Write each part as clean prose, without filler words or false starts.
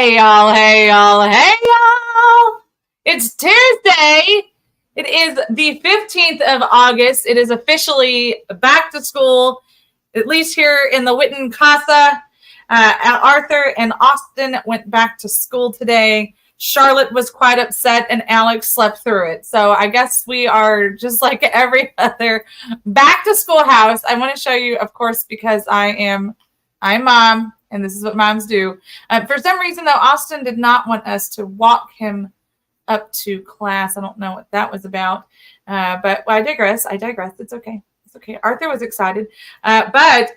Hey y'all, hey y'all, hey y'all. It's Tuesday. It is the 15th of August. It is officially back to school, at least here in the Witten Casa. Arthur and Austin went back to school today. Charlotte was quite upset and Alex slept through it. So I guess we are just like every other back to school house. I want to show you, of course, because I'm mom. And this is what moms do. For some reason, though, Austin did not want us to walk him up to class. I don't know what that was about. But I digress. It's okay. It's okay. Arthur was excited. But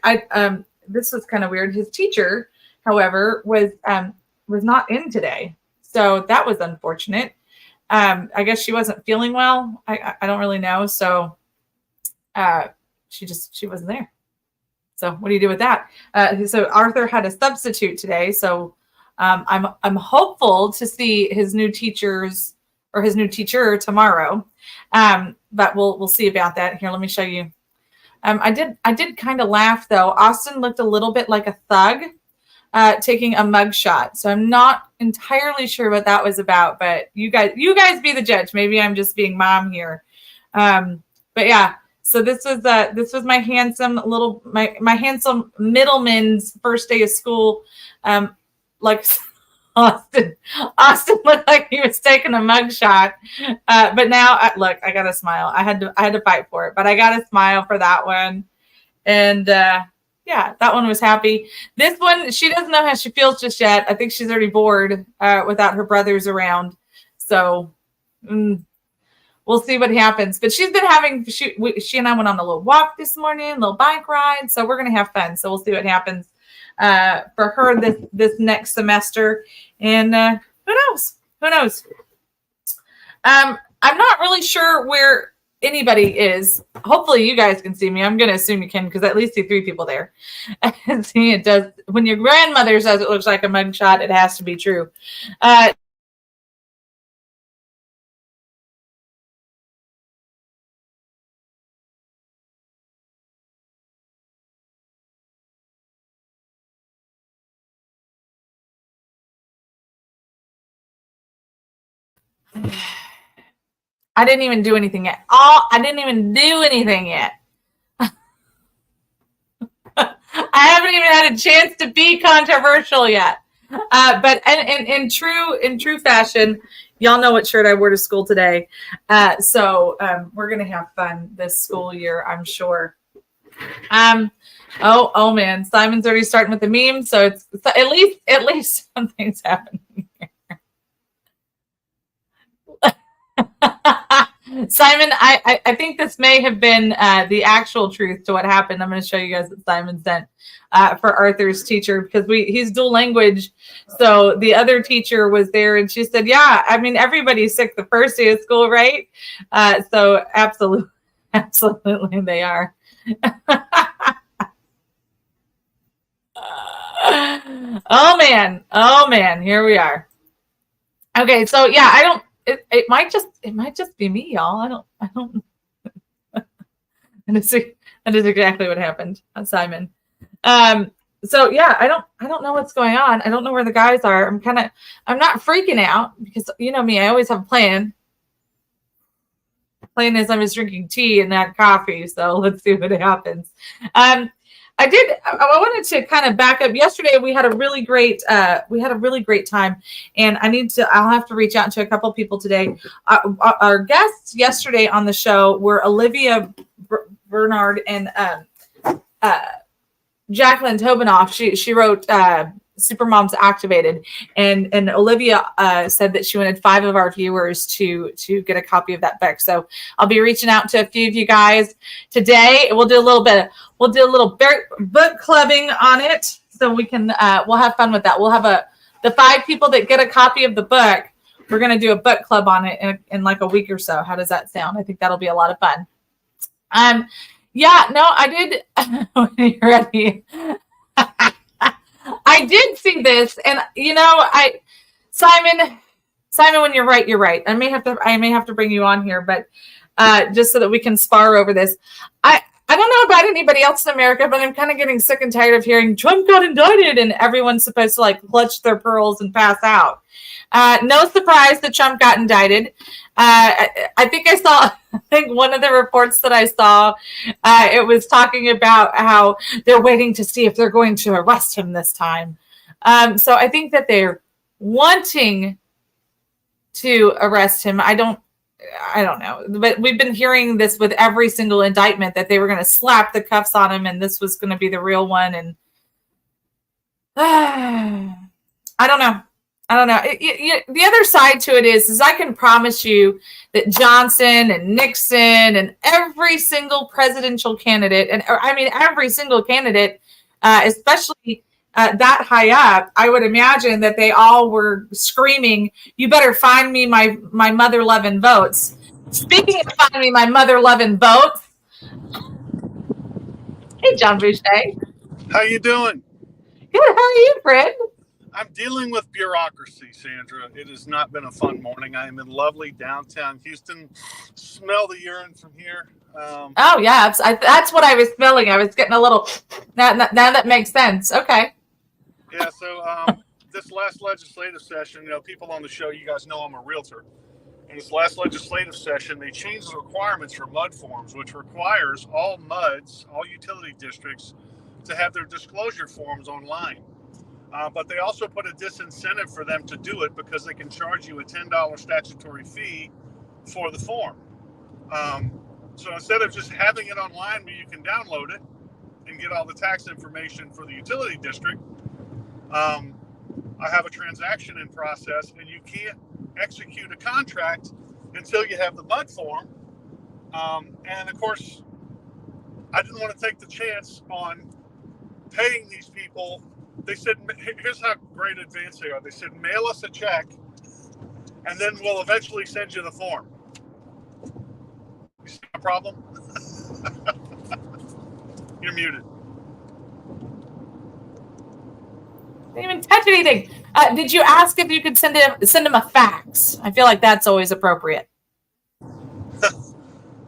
this was kind of weird. His teacher, however, was not in today. So that was unfortunate. I guess she wasn't feeling well. I don't really know. So she wasn't there. So what do you do with that? So Arthur had a substitute today. So I'm hopeful to see his new teachers or his new teacher tomorrow. But we'll see about that. Here, let me show you. I did kind of laugh though. Austin looked a little bit like a thug taking a mug shot. So I'm not entirely sure what that was about. But you guys be the judge. Maybe I'm just being mom here. But yeah. So this was my handsome middleman's first day of school. Like Austin looked like he was taking a mugshot. But now look, I got to smile. I had to fight for it, but I got to smile for that one. And yeah, that one was happy. This one, she doesn't know how she feels just yet. I think she's already bored without her brothers around. So. We'll see what happens. But she's been having, she and I went on a little walk this morning, a little bike ride. So we're going to have fun. So we'll see what happens for her this next semester. And who knows? I'm not really sure where anybody is. Hopefully you guys can see me. I'm going to assume you can because I at least see 3 people there. And see, it does. When your grandmother says it looks like a mugshot, it has to be true. I didn't even do anything yet. I didn't even do anything yet. I haven't even had a chance to be controversial yet. But in true fashion, y'all know what shirt I wore to school today. So we're gonna have fun this school year, I'm sure. Oh man, Simon's already starting with the meme, so it's at least something's happening. Simon, I think this may have been the actual truth to what happened. I'm going to show you guys what Simon sent for Arthur's teacher because he's dual language. So the other teacher was there and she said, yeah, I mean, everybody's sick the first day of school, right? So absolutely they are. Oh man, here we are. Okay, so yeah, It might just be me, y'all. I don't. And that is exactly what happened, Simon. So yeah, I don't know what's going on. I don't know where the guys are. I'm not freaking out because you know me. I always have a plan. Plan is I'm just drinking tea and not coffee. So let's see what happens. I wanted to kind of back up. Yesterday we had a really great time, and I'll have to reach out to a couple people today. Our guests yesterday on the show were Olivia Bernard and Jacqueline Tobinoff. She wrote Supermoms Activated, and Olivia said that she wanted 5 of our viewers to get a copy of that book. So I'll be reaching out to a few of you guys today. We'll do a little book clubbing on it, so we can we'll have fun with that. We'll have the 5 people that get a copy of the book. We're gonna do a book club on it in like a week or so. How does that sound? I think that'll be a lot of fun. Yeah, no, I did. When you're ready. I did see this, and you know, Simon, when you're right. I may have to bring you on here, but just so that we can spar over this. I don't know about anybody else in America, but I'm kind of getting sick and tired of hearing Trump got indicted and everyone's supposed to like clutch their pearls and pass out. No surprise that Trump got indicted. I think I saw, I think one of the reports that I saw, it was talking about how they're waiting to see if they're going to arrest him this time. So I think that they're wanting to arrest him. I don't know, but we've been hearing this with every single indictment that they were going to slap the cuffs on him and this was going to be the real one. And I don't know. The other side to it is I can promise you that Johnson and Nixon and every single presidential candidate, and I mean, every single candidate, especially that high up, I would imagine that they all were screaming, "You better find me my mother-loving votes." Speaking of find me my mother-loving votes, hey, John Boucher. How you doing? Good. How are you, Fred? I'm dealing with bureaucracy, Sandra. It has not been a fun morning. I am in lovely downtown Houston. Smell the urine from here. Oh, yeah. That's what I was feeling. I was getting a little... Now that makes sense. Okay. Yeah, so this last legislative session, people on the show, you guys know I'm a realtor. In this last legislative session, they changed the requirements for MUD forms, which requires all MUDs, all utility districts, to have their disclosure forms online. But they also put a disincentive for them to do it because they can charge you a $10 statutory fee for the form. So instead of just having it online where you can download it and get all the tax information for the utility district, I have a transaction in process and you can't execute a contract until you have the MUD form. And of course, I didn't want to take the chance on paying these people. They said, here's how great advance they are. They said, mail us a check, and then we'll eventually send you the form. You see my problem? You're muted. Didn't even touch anything. Did you ask if you could send him a fax? I feel like that's always appropriate.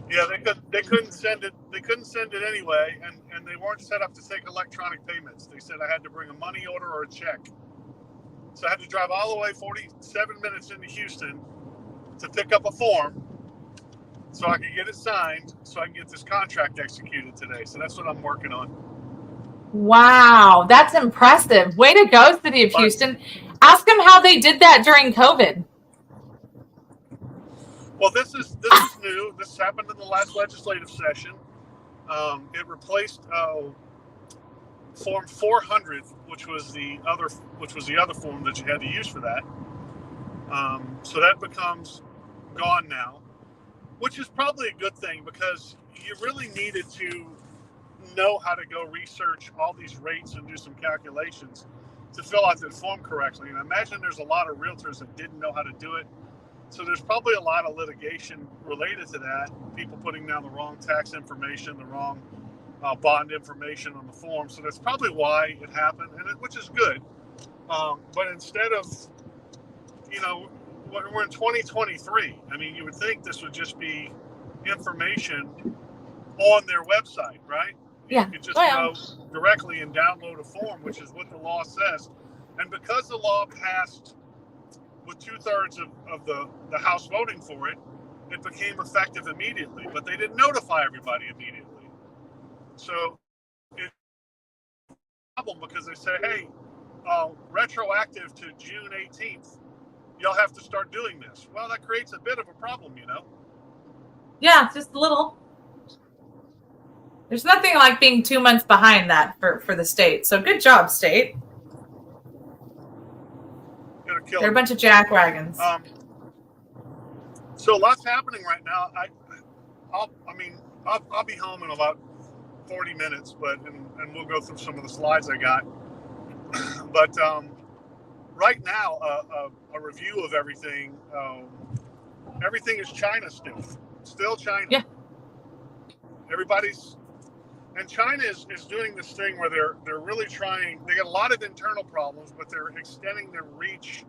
Yeah, they couldn't send it. They couldn't send it anyway, and they weren't set up to take electronic payments. They said I had to bring a money order or a check. So I had to drive all the way 47 minutes into Houston to pick up a form so I could get it signed so I can get this contract executed today. So that's what I'm working on. Wow, that's impressive. Way to go, City of Houston. Ask them how they did that during COVID. Well, this is new. This happened in the last legislative session. It replaced Form 400, which was the other form that you had to use for that. So that becomes gone now, which is probably a good thing because you really needed to know how to go research all these rates and do some calculations to fill out that form correctly. And I imagine there's a lot of realtors that didn't know how to do it. So there's probably a lot of litigation related to that. People putting down the wrong tax information, the wrong bond information on the form. So that's probably why it happened, which is good. But instead of, we're in 2023. I mean, you would think this would just be information on their website, right? Yeah. You could just go directly and download a form, which is what the law says. And because the law passed with 2/3 of the House voting for it, it became effective immediately. But they didn't notify everybody immediately. So it's a problem because they say, hey, retroactive to June 18th, you'll have to start doing this. Well, that creates a bit of a problem, Yeah, just a little. There's nothing like being 2 months behind that for the state. So good job, state. They're a bunch of jackwagons. So lots happening right now. I'll be home in about 40 minutes, and we'll go through some of the slides I got. But right now, a review of everything. Everything is China still China. Yeah. And China is doing this thing where they're really trying. They got a lot of internal problems, but they're extending their reach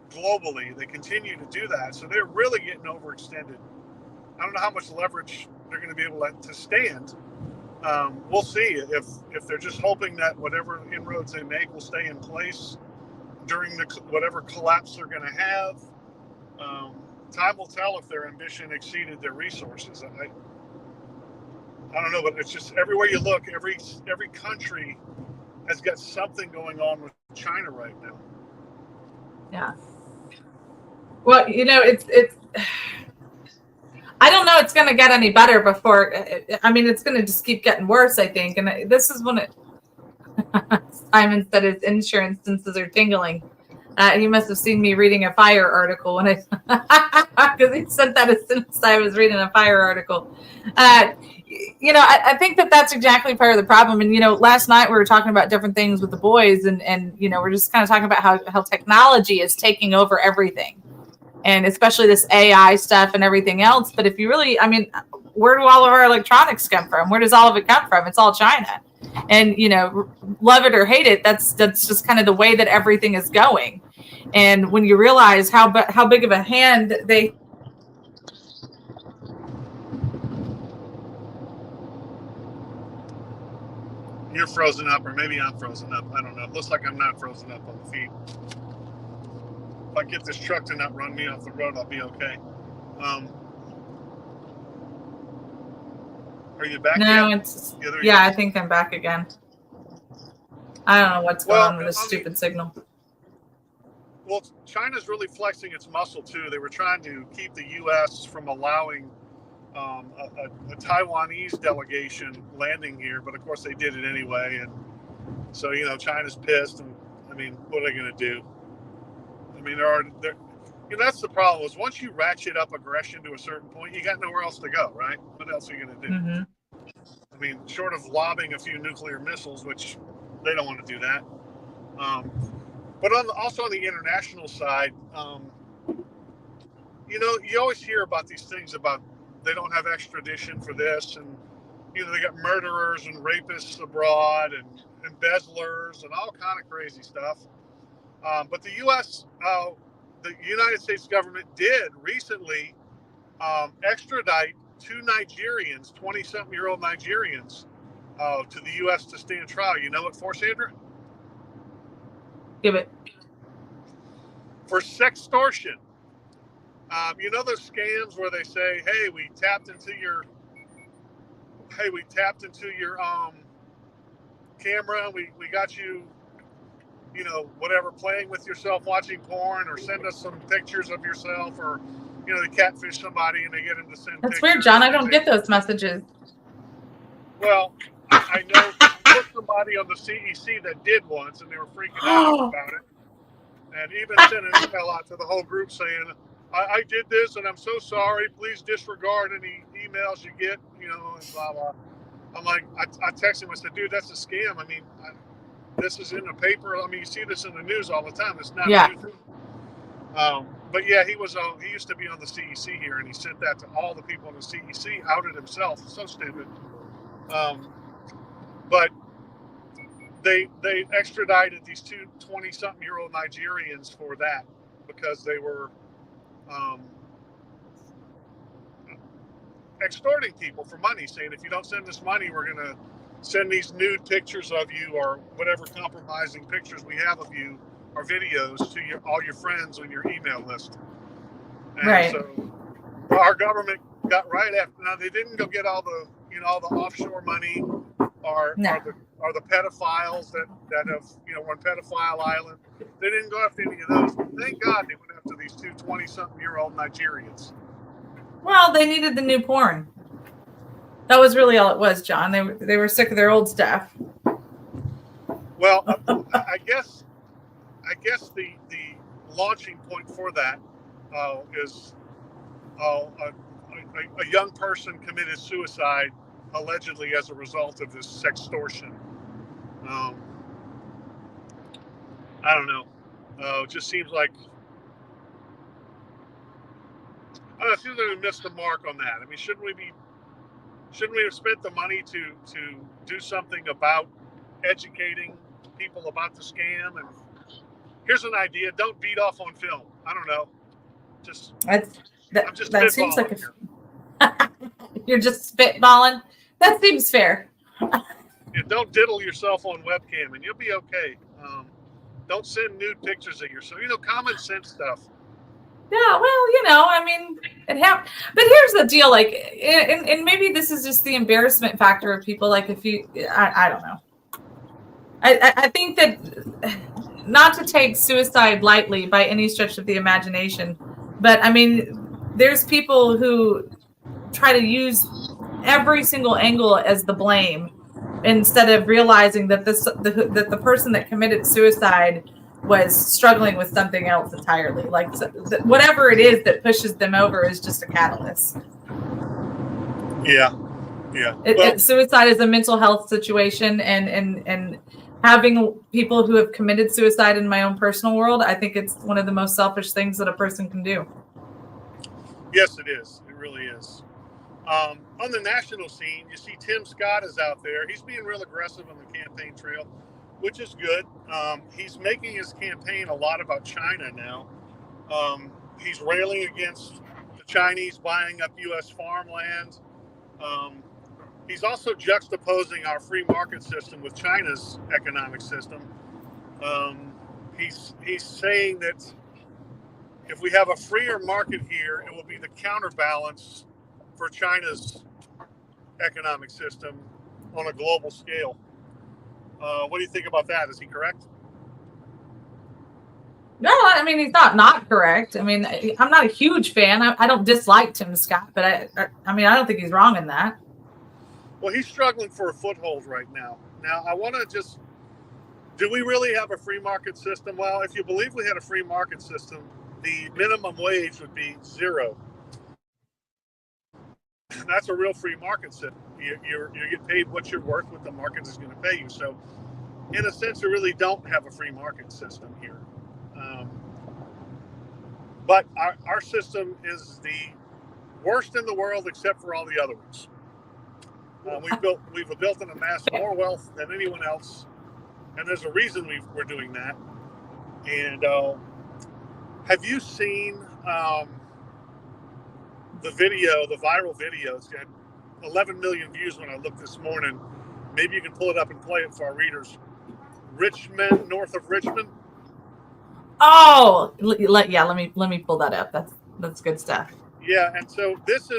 globally. They continue to do that, so they're really getting overextended. I don't know how much leverage they're going to be able to stand, We'll see if they're just hoping that whatever inroads they make will stay in place during the whatever collapse they're going to have. Time will tell if their ambition exceeded their resources. I don't know, but it's just everywhere you look, every country has got something going on with China right now. Yeah. Well, it's I don't know it's going to get any better before. I mean, it's going to just keep getting worse, I think. And this is when Simon said his insurance senses are tingling. He must have seen me reading a fire article when because he sent that as soon as I was reading a fire article. I think that's exactly part of the problem. And, last night we were talking about different things with the boys and we're just kind of talking about how technology is taking over everything. And especially this AI stuff and everything else. But if you really, where do all of our electronics come from? Where does all of it come from? It's all China. And, love it or hate it, that's just kind of the way that everything is going. And when you realize how big of a hand they... You're frozen up, or maybe I'm frozen up. I don't know. It looks like I'm not frozen up on the feed. If I get this truck to not run me off the road, I'll be okay. Are you back? No, yet? I think I'm back again. I don't know what's going on with this stupid signal. Well, China's really flexing its muscle too. They were trying to keep the U.S. from allowing a Taiwanese delegation landing here, but of course they did it anyway. And so, China's pissed. And what are they going to do? That's the problem. Is once you ratchet up aggression to a certain point, you got nowhere else to go, right? What else are you going to do? Mm-hmm. Short of lobbing a few nuclear missiles, which they don't want to do that. But also on the international side, you always hear about these things about they don't have extradition for this, and they got murderers and rapists abroad and embezzlers and all kind of crazy stuff. But the U.S., the United States government did recently extradite 2 Nigerians, 20-something-year-old Nigerians, to the U.S. to stand trial. You know what for, Sandra? Give it. For sextortion. Those scams where they say, "Hey, we tapped into your camera. We got you, whatever, playing with yourself, watching porn, or send us some pictures of yourself, or they catfish somebody and they get them to send." That's weird, John. I don't get those messages. Well, I know there's somebody on the CEC that did once, and they were freaking out about it, and even sent an email out to the whole group saying, I did this, and I'm so sorry. Please disregard any emails you get, and blah, blah. I'm like, I texted him. I said, dude, that's a scam. This is in the paper. You see this in the news all the time. It's not news. But yeah, he used to be on the CEC here, and he sent that to all the people on the CEC, outed himself. So stupid. But they extradited these 2 20-something-year-old Nigerians for that because they were extorting people for money, saying, if you don't send us money, we're going to send these nude pictures of you or whatever compromising pictures we have of you or videos to all your friends on your email list. And right. So our government got right after. Now, they didn't go get all the offshore money or the pedophiles that have, on Pedophile Island. They didn't go after any of those. Thank God they went after these 2 20-something-year-old Nigerians. Well, they needed the new porn. That was really all it was, John. They were sick of their old stuff. Well, I guess the launching point for that is a young person committed suicide allegedly as a result of this sextortion. I don't know. It just seems like it seems like we missed the mark on that. Shouldn't we have spent the money to do something about educating people about the scam? And here's an idea: don't beat off on film. I don't know. That seems like you're just spitballing. That seems fair. don't diddle yourself on webcam, and you'll be okay. Don't send nude pictures of yourself. Common sense stuff. Yeah, well, I mean, it happened. But here's the deal, like, and maybe this is just the embarrassment factor of people. Like, I don't know. I think that not to take suicide lightly by any stretch of the imagination, but I mean, there's people who try to use every single angle as the blame instead of realizing that that the person that committed suicide was struggling with something else entirely. Like whatever it is that pushes them over is just a catalyst. Yeah. Suicide is a mental health situation, and having people who have committed suicide in my own personal world, I think it's one of the most selfish things that a person can do. Yes, it is. It really is. On the national scene, you see Tim Scott is out there. He's being real aggressive on the campaign trail, which is good. He's making his campaign a lot about China now. He's railing against the Chinese buying up U.S. farmland. He's also juxtaposing our free market system with China's economic system. He's saying that if we have a freer market here, it will be the counterbalance for China's economic system on a global scale. What do you think about that? Is he correct? No, I mean, he's not correct. I mean, I'm not a huge fan. I don't dislike Tim Scott, but I mean, I don't think he's wrong in that. Well, he's struggling for a foothold right now. Now, I want to just, do we really have a free market system? Well, if you believe we had a free market system, the minimum wage would be $0. That's a real free market system. You get paid what you're worth, what the market is going to pay you. So, in a sense, we really don't have a free market system here. But our system is the worst in the world, except for all the other ones. We've built and amassed more wealth than anyone else, and there's a reason we're doing that. And have you seen the viral video? It's got 11 million views when I looked this morning. Maybe you can pull it up and play it for our readers. Richmond, north of Richmond. Oh, yeah. Let me pull that up. That's good stuff. Yeah, and so this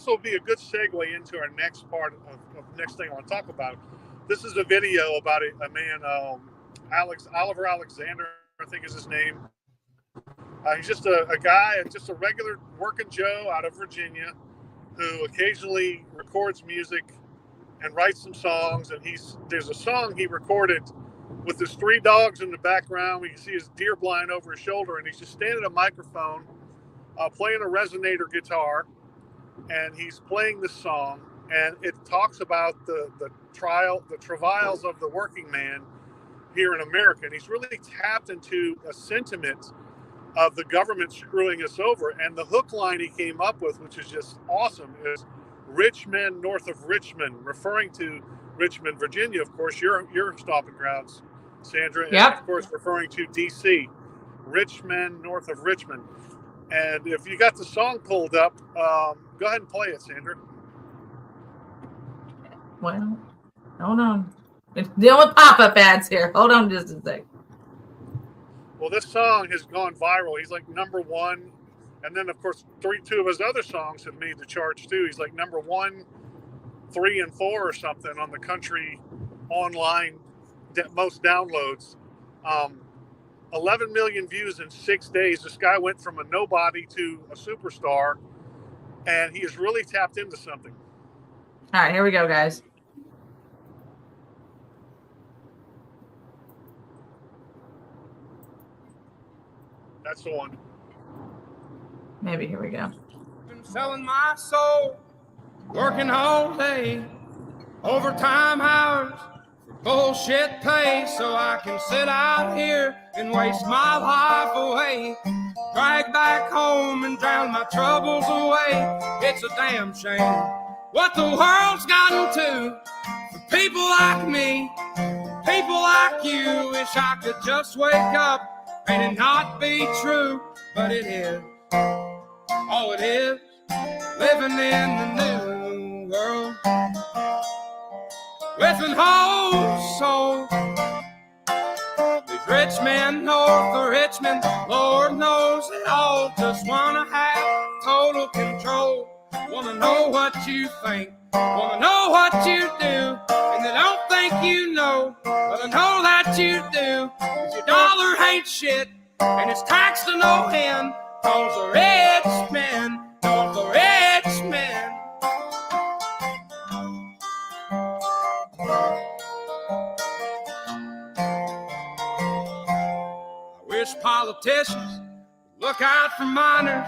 will be a good segue into our next part of next thing I want to talk about. This is a video about a man, Oliver Alexander, I think is his name. He's just a guy, just a regular working Joe out of Virginia, who occasionally records music and writes some songs. And there's a song he recorded with his 3 dogs in the background. We can see his deer blind over his shoulder, and he's just standing at a microphone, playing a resonator guitar, and he's playing this song, and it talks about the travails of the working man here in America. And he's really tapped into a sentiment of the government screwing us over. And the hook line he came up with, which is just awesome, is rich men north of Richmond, referring to Richmond, Virginia, of course, your stomping grounds, Sandra, and yep. Of course referring to DC, rich men north of Richmond. And if you got the song pulled up, go ahead and play it, Sandra. Well, hold on. It's dealing with pop-up ads here. Hold on just a sec. Well, this song has gone viral. He's like #1. And then, of course, 2 of his other songs have made the charts, too. He's like #1, 3, and 4 or something on the country online most downloads. 11 million views in 6 days. This guy went from a nobody to a superstar, and he has really tapped into something. All right, here we go, guys. That's the one. Maybe here we go. Been selling my soul, working all day, overtime hours, for bullshit pay, so I can sit out here and waste my life away, drag back home and drown my troubles away. It's a damn shame what the world's gotten to for people like me, people like you. Wish I could just wake up and it not be true, but it is. Oh, it is living in the new world. with an whole soul. These rich men north of Richmond, Lord knows they all just wanna have total control. Wanna know what you think, wanna know what you do, and they don't think you know, but I know that you do. 'Cause your dollar ain't shit, and it's taxed to no end, 'cause the rich men, north of Richmond. I wish politicians would look out for miners,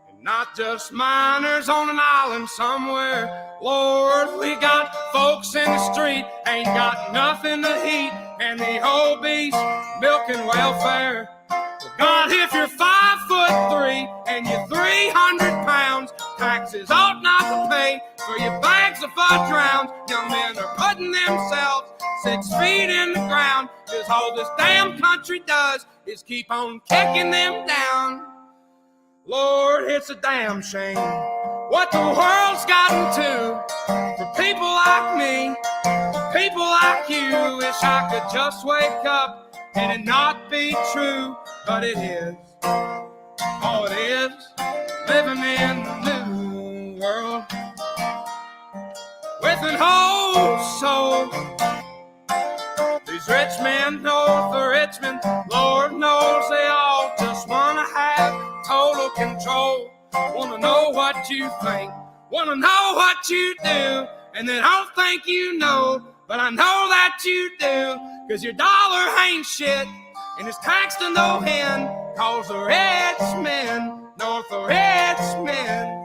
and not just miners on an island somewhere. Lord, we got folks in the street, ain't got nothing to eat, and the whole beast milking welfare. Well, God, if you're 5'3" and you're 300 pounds, taxes ought not to pay for your bags of fudge rounds. Young men are putting themselves 6 feet in the ground, 'cause all this damn country does is keep on kicking them down. Lord, it's a damn shame what the world's gotten to for people like me, people like you. Wish I could just wake up and it not be true, but it is. Oh, it is living in the new world with an whole soul. These rich men north of Richmond, Lord knows they all just wanna have total control. Wanna know what you think, wanna know what you do, and they don't think you know, but I know that you do. 'Cause your dollar ain't shit, and it's taxed to no end, 'cause the rich men, north of Richmond.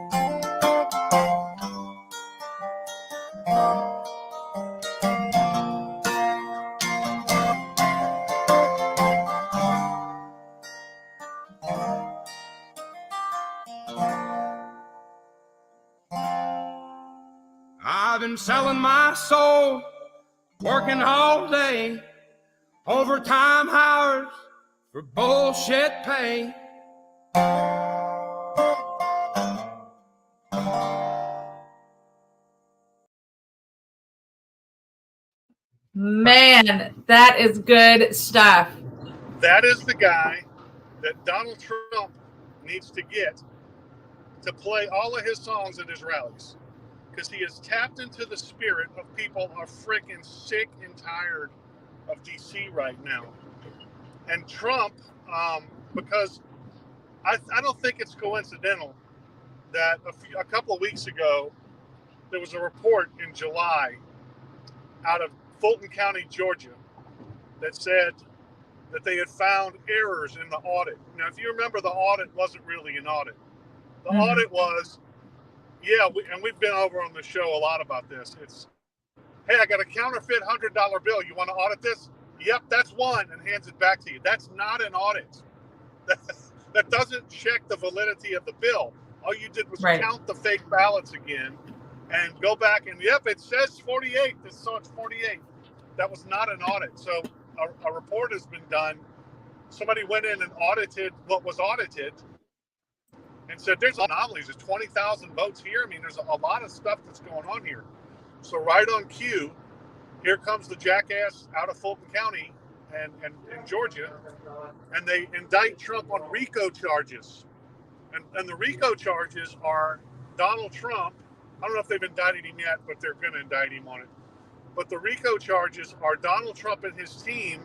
I've been selling my soul, working all day, overtime hours for bullshit pay. Man, that is good stuff. That is the guy that Donald Trump needs to get to play all of his songs at his rallies, because he has tapped into the spirit of people are freaking sick and tired of DC right now. And Trump, because I don't think it's coincidental that a couple of weeks ago there was a report in July out of Fulton County, Georgia, that said that they had found errors in the audit. Now, if you remember, the audit wasn't really an audit. The audit was, and we've been over on the show a lot about this. It's, hey, I got a counterfeit $100 bill. You want to audit this? Yep, that's one, and hands it back to you. That's not an audit. That doesn't check the validity of the bill. All you did was count the fake ballots again and go back and, yep, it says 48, so it's 48. That was not an audit. So a report has been done. Somebody went in and audited what was audited and said there's anomalies. There's 20,000 votes here. I mean, there's a lot of stuff that's going on here. So right on cue, here comes the jackass out of Fulton County and in Georgia, and they indict Trump on RICO charges. And the RICO charges are Donald Trump. I don't know if they've indicted him yet, but they're going to indict him on it. But the RICO charges are Donald Trump and his team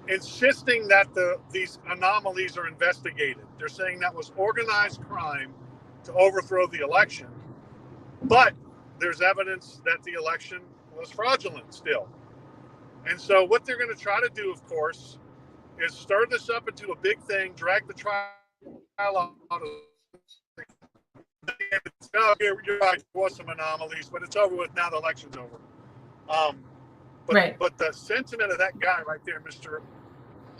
insisting that these anomalies are investigated. They're saying that was organized crime to overthrow the election. But there's evidence that the election was fraudulent still. And so what they're going to try to do, of course, is stir this up into a big thing, drag the trial out of you're right, there was some anomalies, but it's over with now. The election's over. But the sentiment of that guy right there, Mr.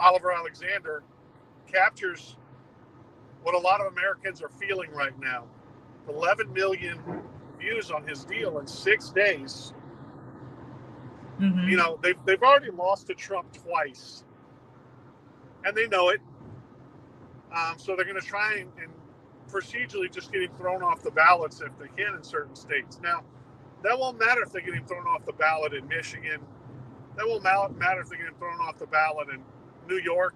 Oliver Alexander, captures what a lot of Americans are feeling right now. 11 million views on his deal in 6 days. Mm-hmm. You know, they've already lost to Trump twice, and they know it. So they're going to try and procedurally just get him thrown off the ballots if they can in certain states. Now, That won't matter if they get him thrown off the ballot in Michigan. That won't matter if they get him thrown off the ballot in New York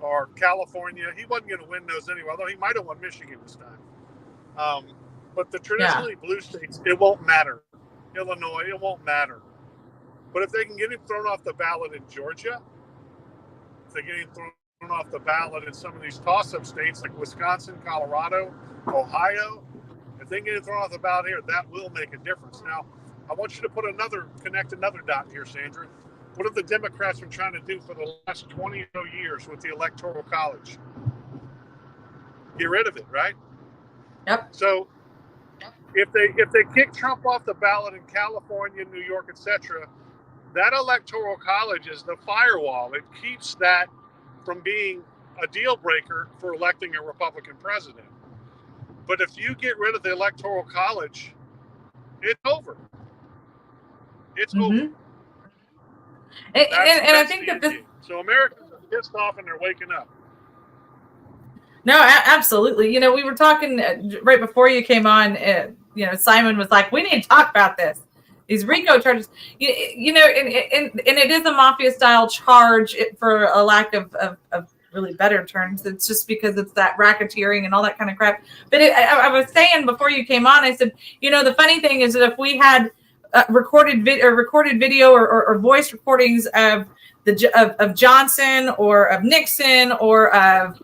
or California. He wasn't going to win those anyway, although he might have won Michigan this time. But the traditionally blue states, it won't matter. Illinois, it won't matter. But if they can get him thrown off the ballot in Georgia, if they get him thrown off the ballot in some of these toss-up states like Wisconsin, Colorado, Ohio, if they can get him thrown off the ballot here, that will make a difference. Now, I want you to connect another dot here, Sandra. What have the Democrats been trying to do for the last 20 years with the Electoral College? Get rid of it, right? Yep. So if they kick Trump off the ballot in California, New York, etc., that Electoral College is the firewall. It keeps that from being a deal breaker for electing a Republican president. But if you get rid of the Electoral College, it's over. It's over. And I think that this... So Americans are pissed off and they're waking up. No, absolutely. You know, we were talking right before you came on. You know, Simon was like, "We need to talk about this. These RICO charges." You know, and it is a mafia style charge for a lack of really better terms. It's just because it's that racketeering and all that kind of crap. But I was saying before you came on, I said, you know, the funny thing is that if we had recorded video or voice recordings of Johnson or of Nixon or of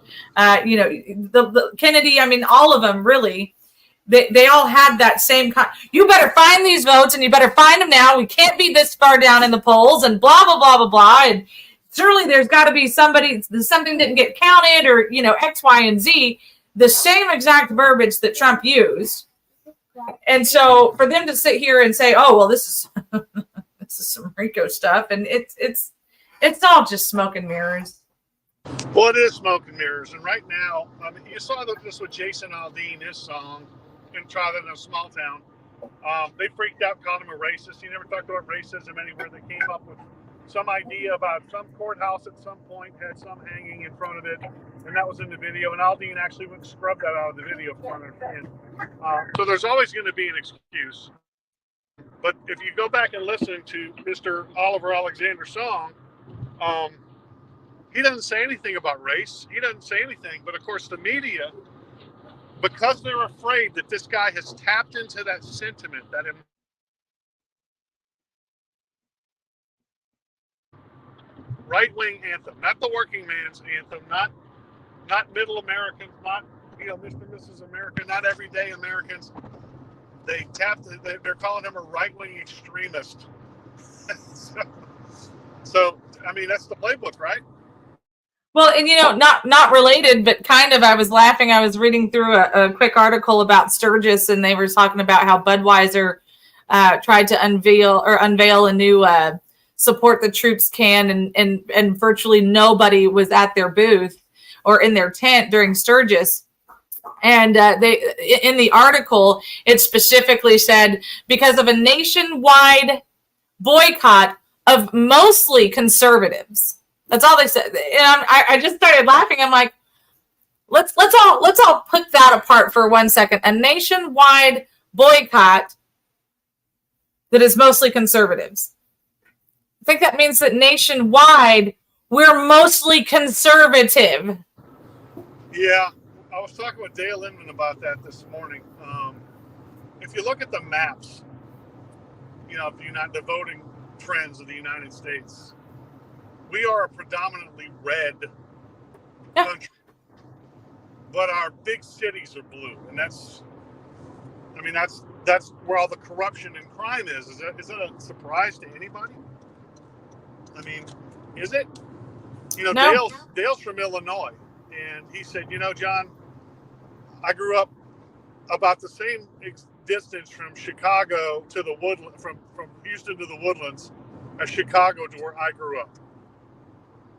you know, the Kennedy, I mean, all of them really, they all had that same you better find these votes and you better find them now. We can't be this far down in the polls and blah blah blah blah blah. And surely there's got to be something didn't get counted or, you know, X, Y, and Z. The same exact verbiage that Trump used. And so for them to sit here and say, "Oh, well, this is this is some RICO stuff," and it's all just smoke and mirrors. Well, it is smoke and mirrors, and right now, I mean, you saw this with Jason Aldean, his song, in Travin' in a Small Town. They freaked out, called him a racist. He never talked about racism anywhere. They came up with some idea about some courthouse at some point had some hanging in front of it, and that was in the video. And Aldean actually went and scrubbed that out of the video for him. So there's always going to be an excuse. But if you go back and listen to Mr. Oliver Alexander's song, he doesn't say anything about race. He doesn't say anything. But of course, the media, because they're afraid that this guy has tapped into that sentiment, that right-wing anthem, not the working man's anthem, not middle Americans, not, you know, Mr. and Mrs. America, not everyday Americans. They're calling him a right-wing extremist. so, I mean, that's the playbook, right? Well, and, you know, not related, but kind of, I was laughing. I was reading through a quick article about Sturgis, and they were talking about how Budweiser tried to unveil a new support the troops can, and virtually nobody was at their booth or in their tent during Sturgis. And they, in the article, it specifically said because of a nationwide boycott of mostly conservatives. That's all they said. And I just started laughing. I'm like, let's all put that apart for 1 second. A nationwide boycott that is mostly conservatives. I think that means that nationwide we're mostly conservative. Yeah, I was talking with Dale Inman about that this morning. If you look at the maps, you know, the voting trends of the United States, we are a predominantly red country, but our big cities are blue, and that's where all the corruption and crime is. Is that a surprise to anybody? I mean, is it? You know, no. Dale's from Illinois, and he said, you know, John, I grew up about the same distance from Chicago to the Woodland, from Houston to the Woodlands, as Chicago to where I grew up.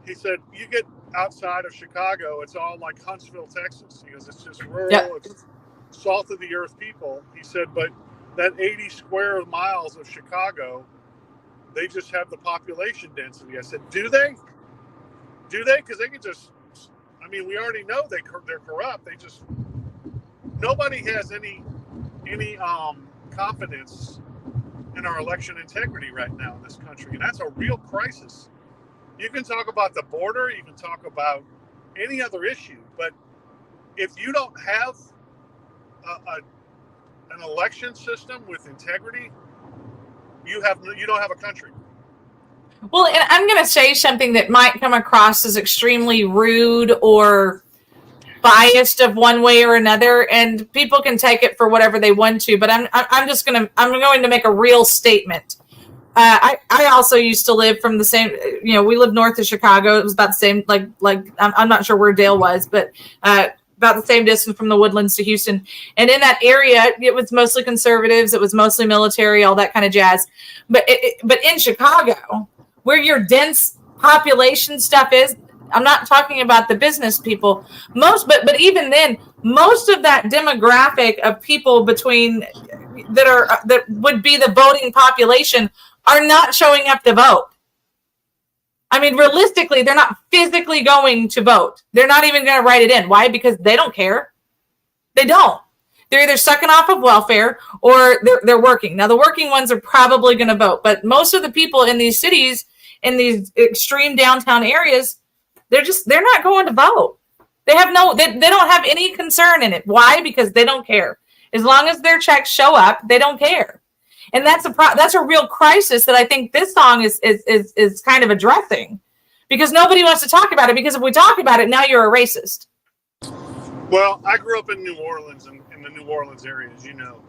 He said, you get outside of Chicago, it's all like Huntsville, Texas. He goes, it's just rural, It's salt of the earth people. He said, but that 80 square miles of Chicago, they just have the population density. I said, do they? Because they can just, I mean, we already know they're corrupt. They just, nobody has any confidence in our election integrity right now in this country, and that's a real crisis. You can talk about the border, you can talk about any other issue, but if you don't have an election system with integrity, you don't have a country. Well, and I'm going to say something that might come across as extremely rude or biased of one way or another, and people can take it for whatever they want to. But I'm going to make a real statement. I also used to live from the same, we lived north of Chicago. It was about the same, like I'm not sure where Dale was, but about the same distance from the Woodlands to Houston. And in that area, it was mostly conservatives. It was mostly military, all that kind of jazz. But in Chicago, where your dense population stuff is, I'm not talking about the business people. But even then, most of that demographic of people that would be the voting population are not showing up to vote. I mean, realistically, they're not physically going to vote. They're not even going to write it in. Why? Because they don't care. They don't. They're either sucking off of welfare or they're working. Now, the working ones are probably going to vote, but most of the people in these cities, in these extreme downtown areas, they're not going to vote. They don't have any concern in it. Why? Because they don't care. As long as their checks show up, they don't care. And that's a real crisis that I think this song is kind of addressing, because nobody wants to talk about it, because if we talk about it, now you're a racist. Well, I grew up in New Orleans, in the New Orleans area, as you know,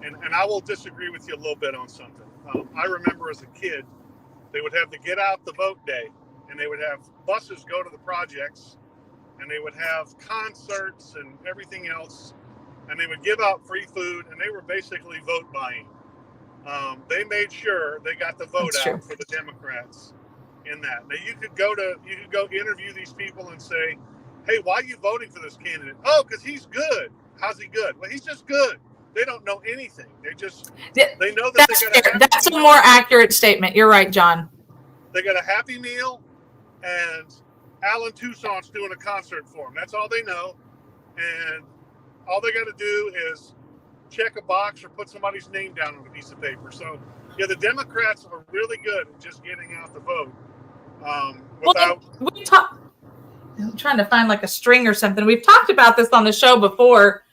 and I will disagree with you a little bit on something. I remember as a kid, they would have the Get Out the Vote Day, and they would have buses go to the projects, and they would have concerts and everything else, and they would give out free food, and they were basically vote buying. They made sure they got the vote out for the Democrats in that. Now you could go interview these people and say, "Hey, why are you voting for this candidate?" "Oh, because he's good." "How's he good?" "Well, he's just good." They don't know anything. They know that that's a more accurate statement. You're right, John. They got a Happy Meal, and Alan Toussaint's doing a concert for them. That's all they know, and all they got to do is check a box or put somebody's name down on a piece of paper. So, yeah, the Democrats are really good at just getting out the vote. I'm trying to find like a string or something. We've talked about this on the show before.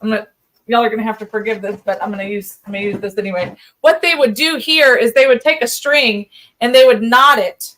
Y'all are going to have to forgive this, but I'm going to use this anyway. What they would do here is they would take a string and they would knot it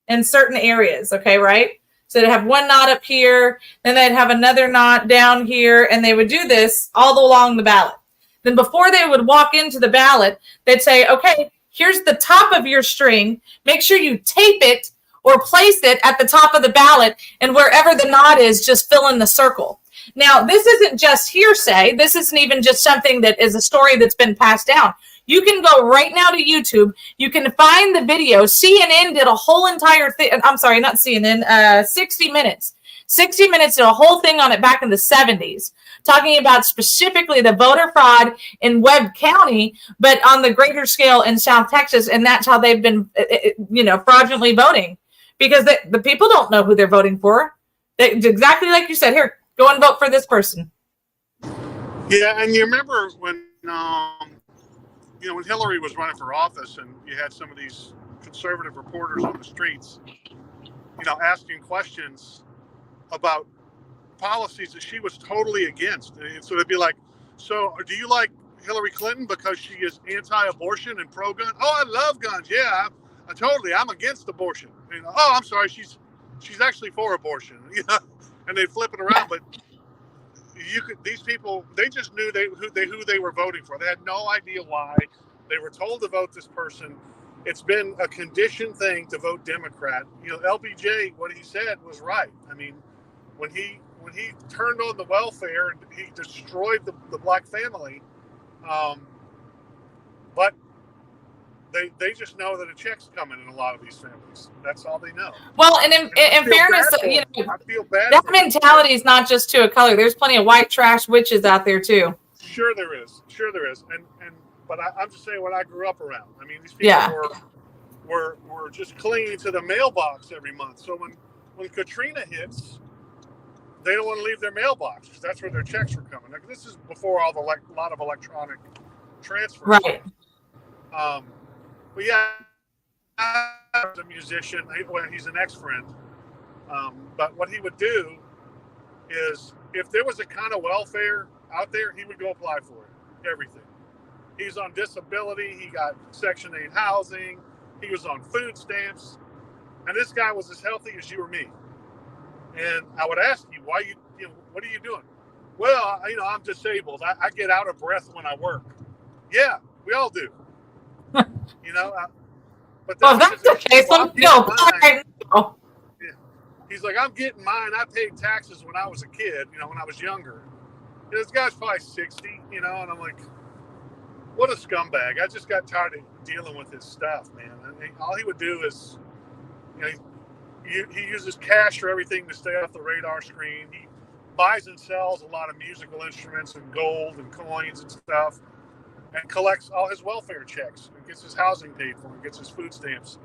in certain areas. Okay, right? So they'd have one knot up here, then they'd have another knot down here, and they would do this all along the ballot. Then before they would walk into the ballot, they'd say, okay, here's the top of your string. Make sure you tape it or place it at the top of the ballot, and wherever the knot is, just fill in the circle. Now, this isn't just hearsay. This isn't even just something that is a story that's been passed down. You can go right now to YouTube. You can find the video. CNN did a whole entire thing. I'm sorry, not CNN, 60 Minutes. 60 Minutes did a whole thing on it back in the 70s, talking about specifically the voter fraud in Webb County, but on the greater scale in South Texas. And that's how they've been, fraudulently voting, because the people don't know who they're voting for. It's exactly like you said. Here, go and vote for this person. Yeah, and you remember when when Hillary was running for office, and you had some of these conservative reporters on the streets, asking questions about policies that she was totally against. And so they'd be like, "So, do you like Hillary Clinton because she is anti-abortion and pro-gun?" "Oh, I love guns. Yeah, I'm against abortion." "Oh, I'm sorry, she's actually for abortion." And they'd flip it around, but these people, they just knew who they were voting for. They had no idea why. They were told to vote this person. It's been a conditioned thing to vote Democrat. LBJ, what he said was right. I mean, when he turned on the welfare and he destroyed the black family, but they just know that a check's coming in a lot of these families. That's all they know. Well, and in fairness, I feel bad. That mentality is not just to a color. There's plenty of white trash witches out there too. Sure there is. But I'm just saying what I grew up around. I mean, these people were just clinging to the mailbox every month. So when Katrina hits, they don't want to leave their mailbox because that's where their checks were coming. Like, this is before a lot of electronic transfers. Right. But yeah, I was a musician. Well, he's an ex-friend. But what he would do is, if there was a kind of welfare out there, he would go apply for it. Everything. He's on disability. He got Section 8 housing. He was on food stamps. And this guy was as healthy as you or me. And I would ask you, what are you doing? Well, I'm disabled. I get out of breath when I work. Yeah, we all do. But that's the case. He's like, I'm getting mine. I paid taxes when I was a kid, when I was younger. This guy's probably 60, and I'm like, what a scumbag. I just got tired of dealing with his stuff, man. And all he would do is, he uses cash for everything to stay off the radar screen. He buys and sells a lot of musical instruments and gold and coins and stuff, and collects all his welfare checks and gets his housing paid for and gets his food stamps.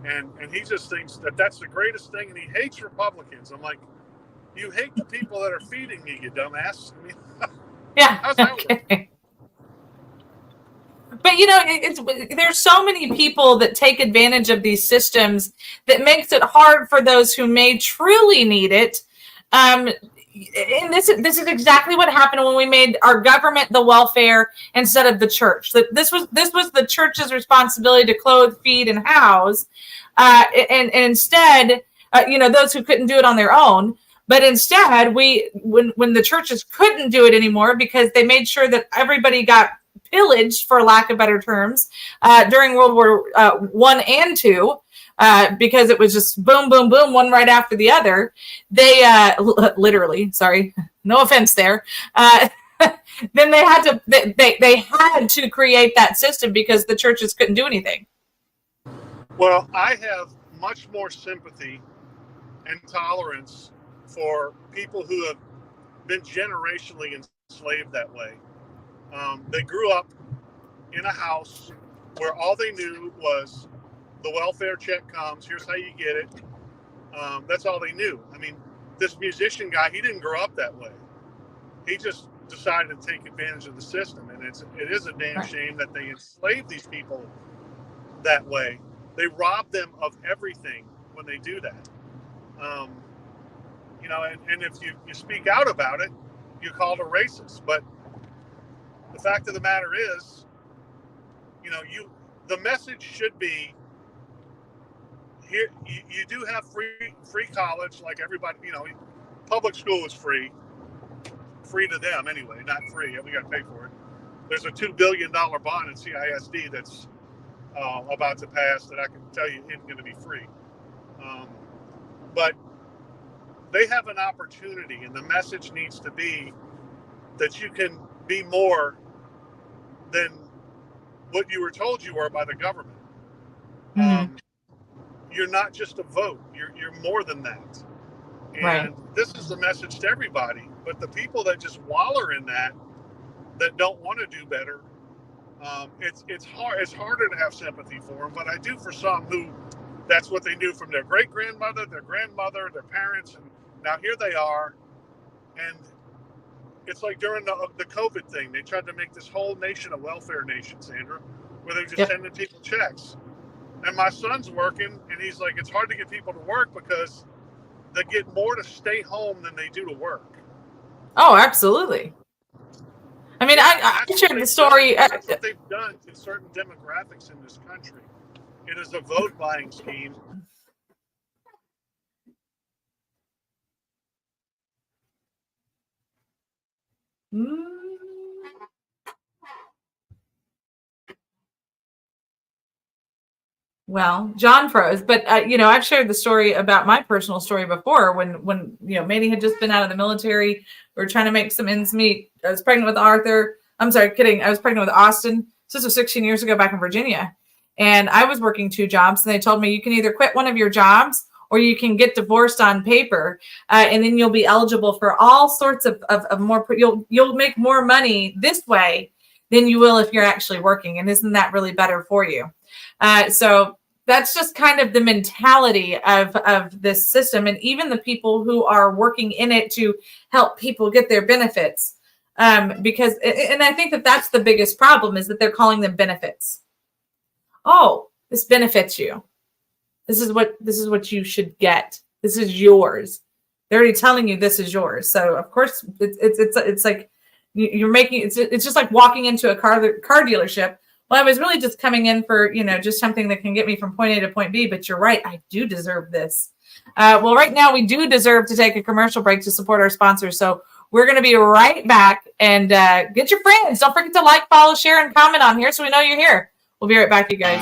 And he just thinks that that's the greatest thing, and he hates Republicans. I'm like, you hate the people that are feeding me, you dumbass. I mean, yeah. How's that work? But there's so many people that take advantage of these systems that makes it hard for those who may truly need it. And this is exactly what happened when we made our government the welfare instead of the church. That this was the church's responsibility to clothe, feed, and house, and instead, those who couldn't do it on their own. But instead, when the churches couldn't do it anymore because they made sure that everybody got pillaged, for lack of better terms, during World War I and II. Because it was just boom, boom, boom, one right after the other. They literally, sorry, no offense there. Then they had to create that system because the churches couldn't do anything. Well, I have much more sympathy and tolerance for people who have been generationally enslaved that way. They grew up in a house where all they knew was the welfare check comes, here's how you get it. That's all they knew. I mean, this musician guy, he didn't grow up that way. He just decided to take advantage of the system. And it is a damn shame that they enslaved these people that way. They rob them of everything when they do that. And if you speak out about it, you're called a racist. But the fact of the matter is, the message should be, here, you do have free college, like everybody. Public school is free to them anyway, not free. We got to pay for it. There's a $2 billion bond in CISD that's about to pass that I can tell you isn't going to be free. But they have an opportunity, and the message needs to be that you can be more than what you were told you were by the government. Mm-hmm. You're not just a vote. You're more than that. And This is the message to everybody. But the people that just waller in that don't want to do better, it's hard. It's harder to have sympathy for them. But I do for some who that's what they knew from their great-grandmother, their grandmother, their parents, and now here they are. And it's like during the COVID thing, they tried to make this whole nation a welfare nation, Sandra, where they're just sending people checks. And my son's working, and he's like, it's hard to get people to work because they get more to stay home than they do to work. Oh, absolutely. I mean, I shared the story. That's what they've done to certain demographics in this country. It is a vote buying scheme. Well, John froze, but I've shared the story about my personal story before when Manny had just been out of the military. We were trying to make some ends meet. I was pregnant with Arthur. I'm sorry, kidding. I was pregnant with Austin. This was 16 years ago back in Virginia. And I was working 2 jobs, and they told me you can either quit one of your jobs or you can get divorced on paper, and then you'll be eligible for all sorts of more. You'll make more money this way than you will if you're actually working. And isn't that really better for you? So that's just kind of the mentality of this system. And even the people who are working in it to help people get their benefits, Because, and I think that that's the biggest problem, is that they're calling them benefits. Oh, this benefits you. This is what you should get. This is yours. They're already telling you this is yours. So of course it's like you're making, it's just like walking into a car dealership. Well, I was really just coming in for, just something that can get me from point A to point B, but you're right. I do deserve this. Well, right now we do deserve to take a commercial break to support our sponsors. So we're going to be right back, and get your friends. Don't forget to like, follow, share, and comment on here so we know you're here. We'll be right back, you guys.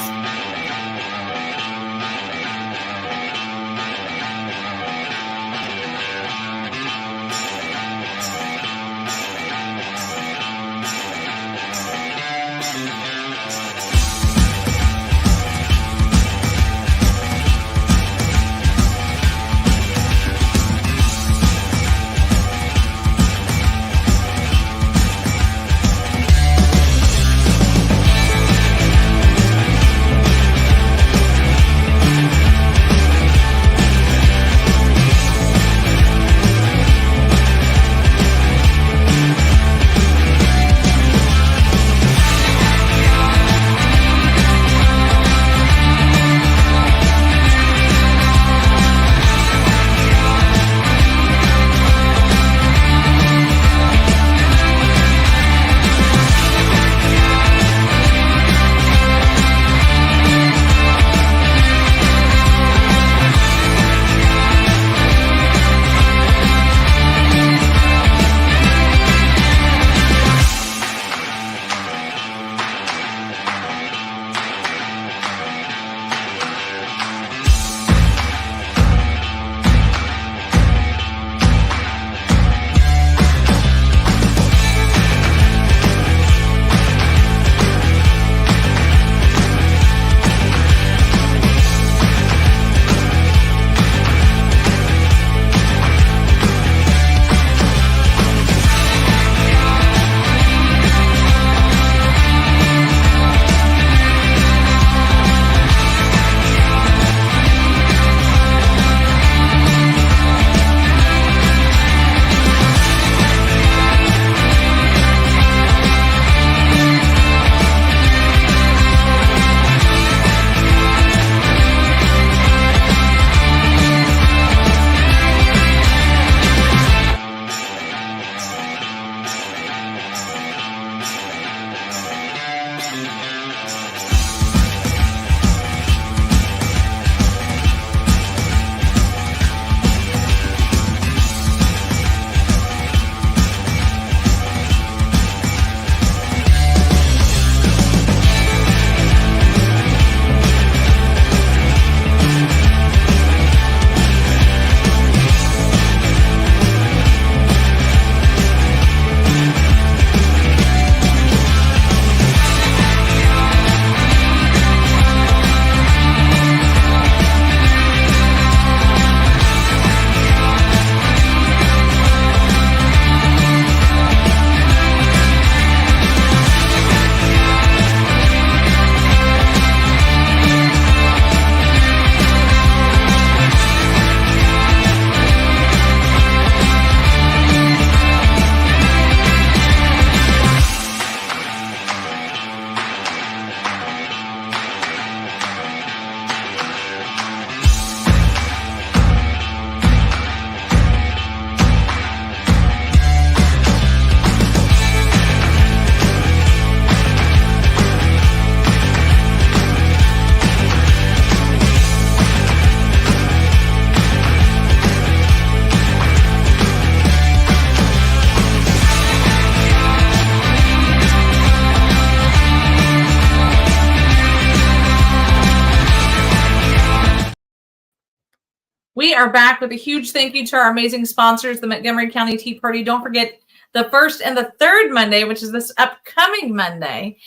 We are back with a huge thank you to our amazing sponsors, the Montgomery County Tea Party. Don't forget the first and the third Monday, which is this upcoming Monday,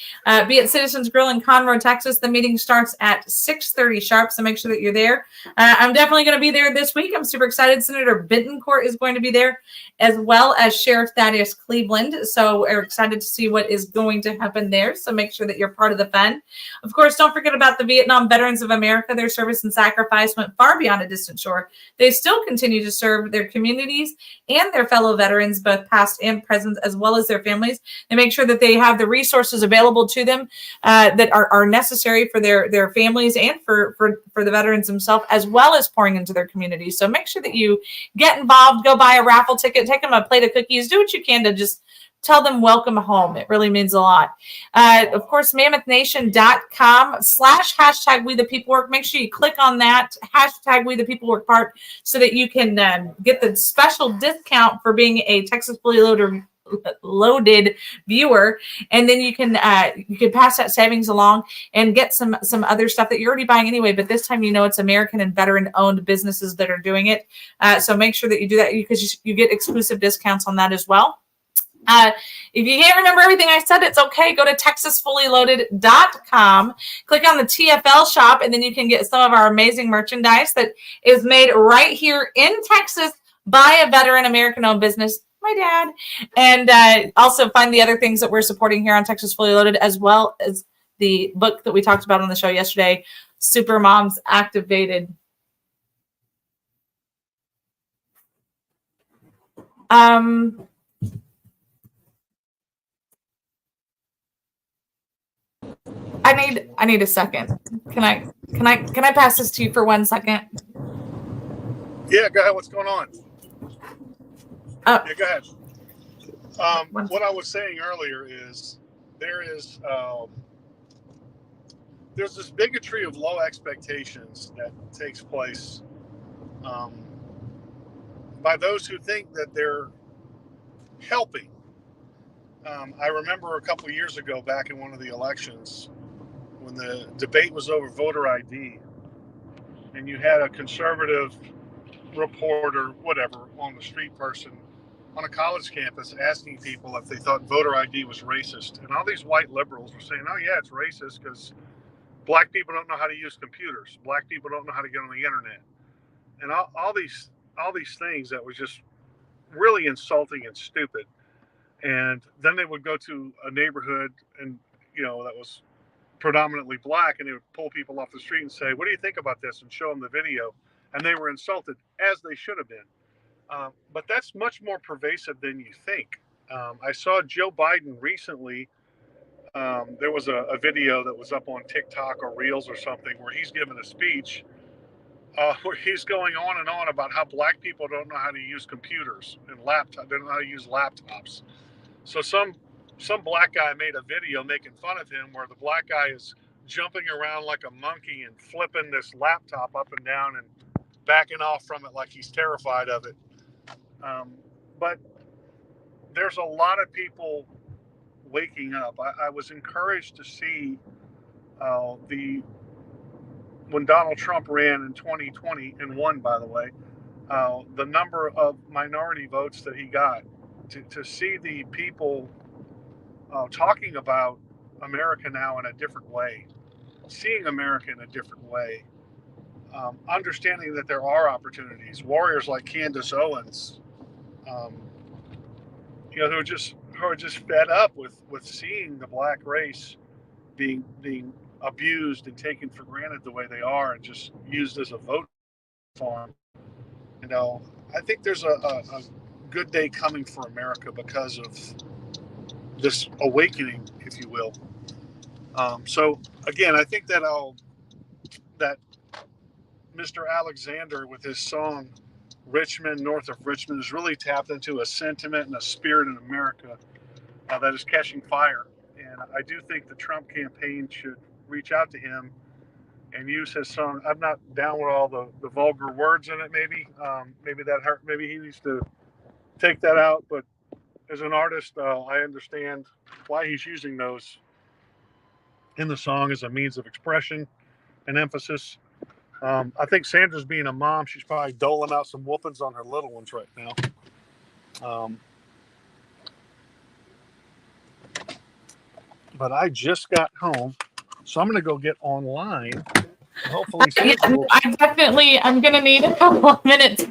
be at Citizens Grill in Conroe, Texas. The meeting starts at 6:30 sharp, so make sure that you're there. I'm definitely going to be there this week. I'm super excited. Senator Bittencourt is going to be there, as well as Sheriff Thaddeus Cleveland. So we're excited to see what is going to happen there. So make sure that you're part of the fun. Of course, don't forget about the Vietnam Veterans of America. Their service and sacrifice went far beyond a distant shore. They still continue to serve their communities and their fellow veterans, both past and on-hand presence as well as their families, and make sure that they have the resources available to them that are necessary for their families and for the veterans themselves, as well as pouring into their communities. So make sure that you get involved, go buy a raffle ticket, take them a plate of cookies, do what you can to just tell them welcome home. It really means a lot. Of course, mammothNation.com/# We the People Work. Make sure you click on that # We the People Work part so that you can get the special discount for being a Texas Fully Loaded viewer, and then you can pass that savings along and get some other stuff that you're already buying anyway, but this time it's American and veteran owned businesses that are doing it. So make sure that you do that, because you get exclusive discounts on that as well. If you can't remember everything I said, it's okay. Go to TexasFullyLoaded.com, click on the TFL shop, and then you can get some of our amazing merchandise that is made right here in Texas by a veteran American-owned business, my dad. And also find the other things that we're supporting here on Texas Fully Loaded, as well as the book that we talked about on the show yesterday, Super Moms Activated. I need a second. Can I pass this to you for 1 second? Yeah, go ahead. What's going on? Oh. Yeah, go ahead. What I was saying earlier is there's this bigotry of low expectations that takes place by those who think that they're helping. I remember a couple of years ago, back in one of the elections, when the debate was over voter ID, and you had a conservative reporter, whatever, on the street person on a college campus asking people if they thought voter ID was racist. And all these white liberals were saying, oh yeah, it's racist because black people don't know how to use computers. Black people don't know how to get on the internet. And all these things that were just really insulting and stupid. And then they would go to a neighborhood and, that was predominantly black, and they would pull people off the street and say, what do you think about this? And show them the video. And they were insulted, as they should have been. But that's much more pervasive than you think. I saw Joe Biden recently. There was a video that was up on TikTok or Reels or something where he's giving a speech where he's going on and on about how black people don't know how to use computers and laptops. They don't know how to use laptops. So some black guy made a video making fun of him where the black guy is jumping around like a monkey and flipping this laptop up and down and backing off from it like he's terrified of it. But there's a lot of people waking up. I was encouraged to see when Donald Trump ran in 2020 and won, by the way, the number of minority votes that he got, to see the people talking about America now in a different way, seeing America in a different way, understanding that there are opportunities. Warriors like Candace Owens, who are just fed up with seeing the black race being abused and taken for granted the way they are, and just used as a vote farm. I think there's a good day coming for America because of this awakening, if you will. So again, I think that Mr. Alexander, with his song Richmond, North of Richmond, has really tapped into a sentiment and a spirit in America that is catching fire. And I do think the Trump campaign should reach out to him and use his song. I'm not down with all the vulgar words in it. Maybe that hurt. Maybe he needs to take that out. But as an artist, I understand why he's using those in the song as a means of expression and emphasis. I think Sandra's being a mom. She's probably doling out some whoopings on her little ones right now. But I just got home, so I'm going to go get online. Hopefully, I'm going to need a couple of minutes.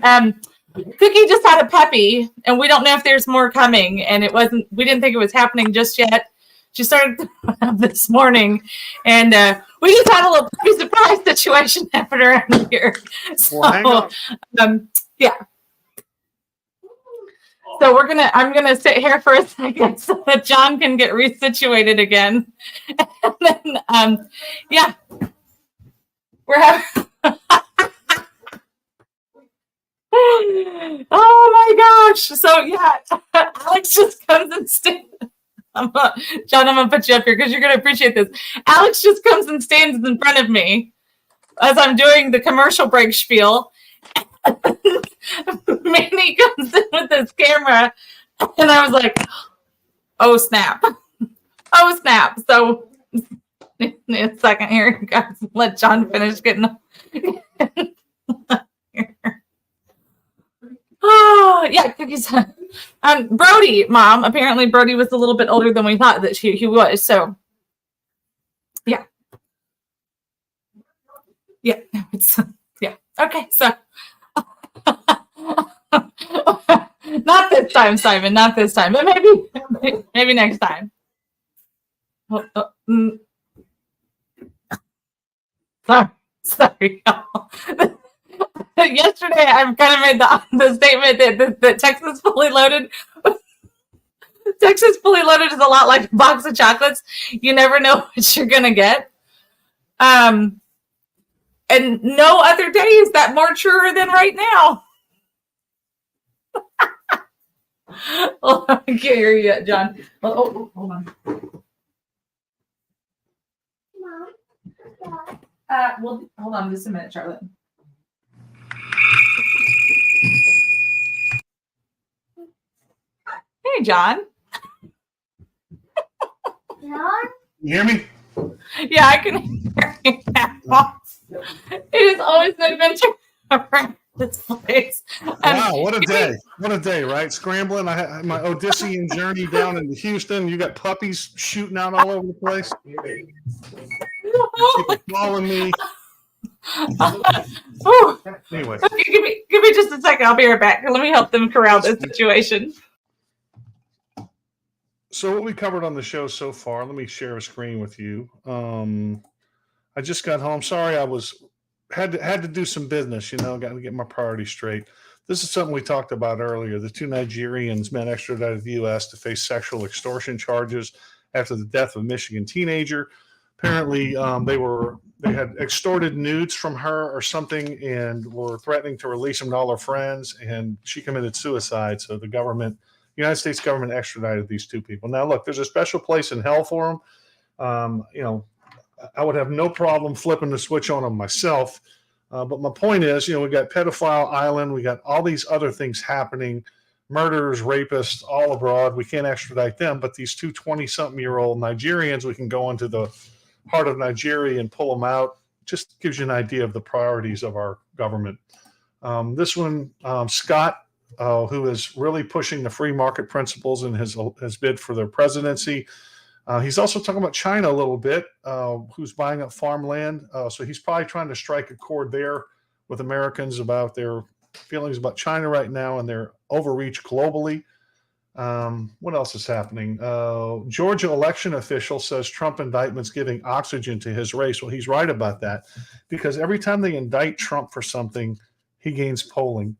Cookie just had a puppy, and we don't know if there's more coming. And we didn't think it was happening just yet. She started this morning, and we just had a little puppy surprise situation happen around here. So, well, hang on. yeah. So I'm gonna sit here for a second so that John can get resituated again. And then yeah. We're having oh my gosh. So yeah, Alex just comes and stands. John, I'm gonna put you up here because you're gonna appreciate this. Alex just comes and stands in front of me as I'm doing the commercial break spiel. Manny comes in with his camera, and I was like, "Oh snap! Oh snap!" So in a second here, guys, let John finish getting. Oh yeah, cookies. Brody, Mom. Apparently, Brody was a little bit older than we thought that he was. So yeah, yeah, it's yeah. Okay, so. Not this time, Simon. Not this time, but maybe next time. Sorry. Yesterday, I kind of made the statement that Texas Fully Loaded. Texas Fully Loaded is a lot like a box of chocolates. You never know what you're gonna get. And no other day is that more truer than right now. Oh, I can't hear you yet, John. Oh, hold on. Well, hold on just a minute, Charlotte. Hey, John. You hear me? Yeah, I can hear you now. It is always an adventure around this place. Wow, what a day. What a day, right? Scrambling. I had my Odyssean journey down into Houston. You got puppies shooting out all over the place. People following me. Anyway. Okay, give me just a second. I'll be right back. Let me help them corral this situation. So what we covered on the show so far, let me share a screen with you. I just got home. Sorry, I had to do some business, got to get my priorities straight. This is something we talked about earlier. The two Nigerians men extradited to the U.S. to face sexual extortion charges after the death of a Michigan teenager. Apparently, they had extorted nudes from her or something and were threatening to release them to all her friends, and she committed suicide. So the United States government extradited these two people. Now, look, there's a special place in hell for them. I would have no problem flipping the switch on them myself. But my point is, we got pedophile island. We got all these other things happening, murderers, rapists, all abroad. We can't extradite them. But these two 20-something-year-old Nigerians, we can go into the heart of Nigeria and pull them out. Just gives you an idea of the priorities of our government. This one, Scott, who is really pushing the free market principles in his bid for the presidency. He's also talking about China a little bit, who's buying up farmland. So he's probably trying to strike a chord there with Americans about their feelings about China right now and their overreach globally. What else is happening? Georgia election official says Trump indictment's giving oxygen to his race. Well, he's right about that, because every time they indict Trump for something, he gains polling.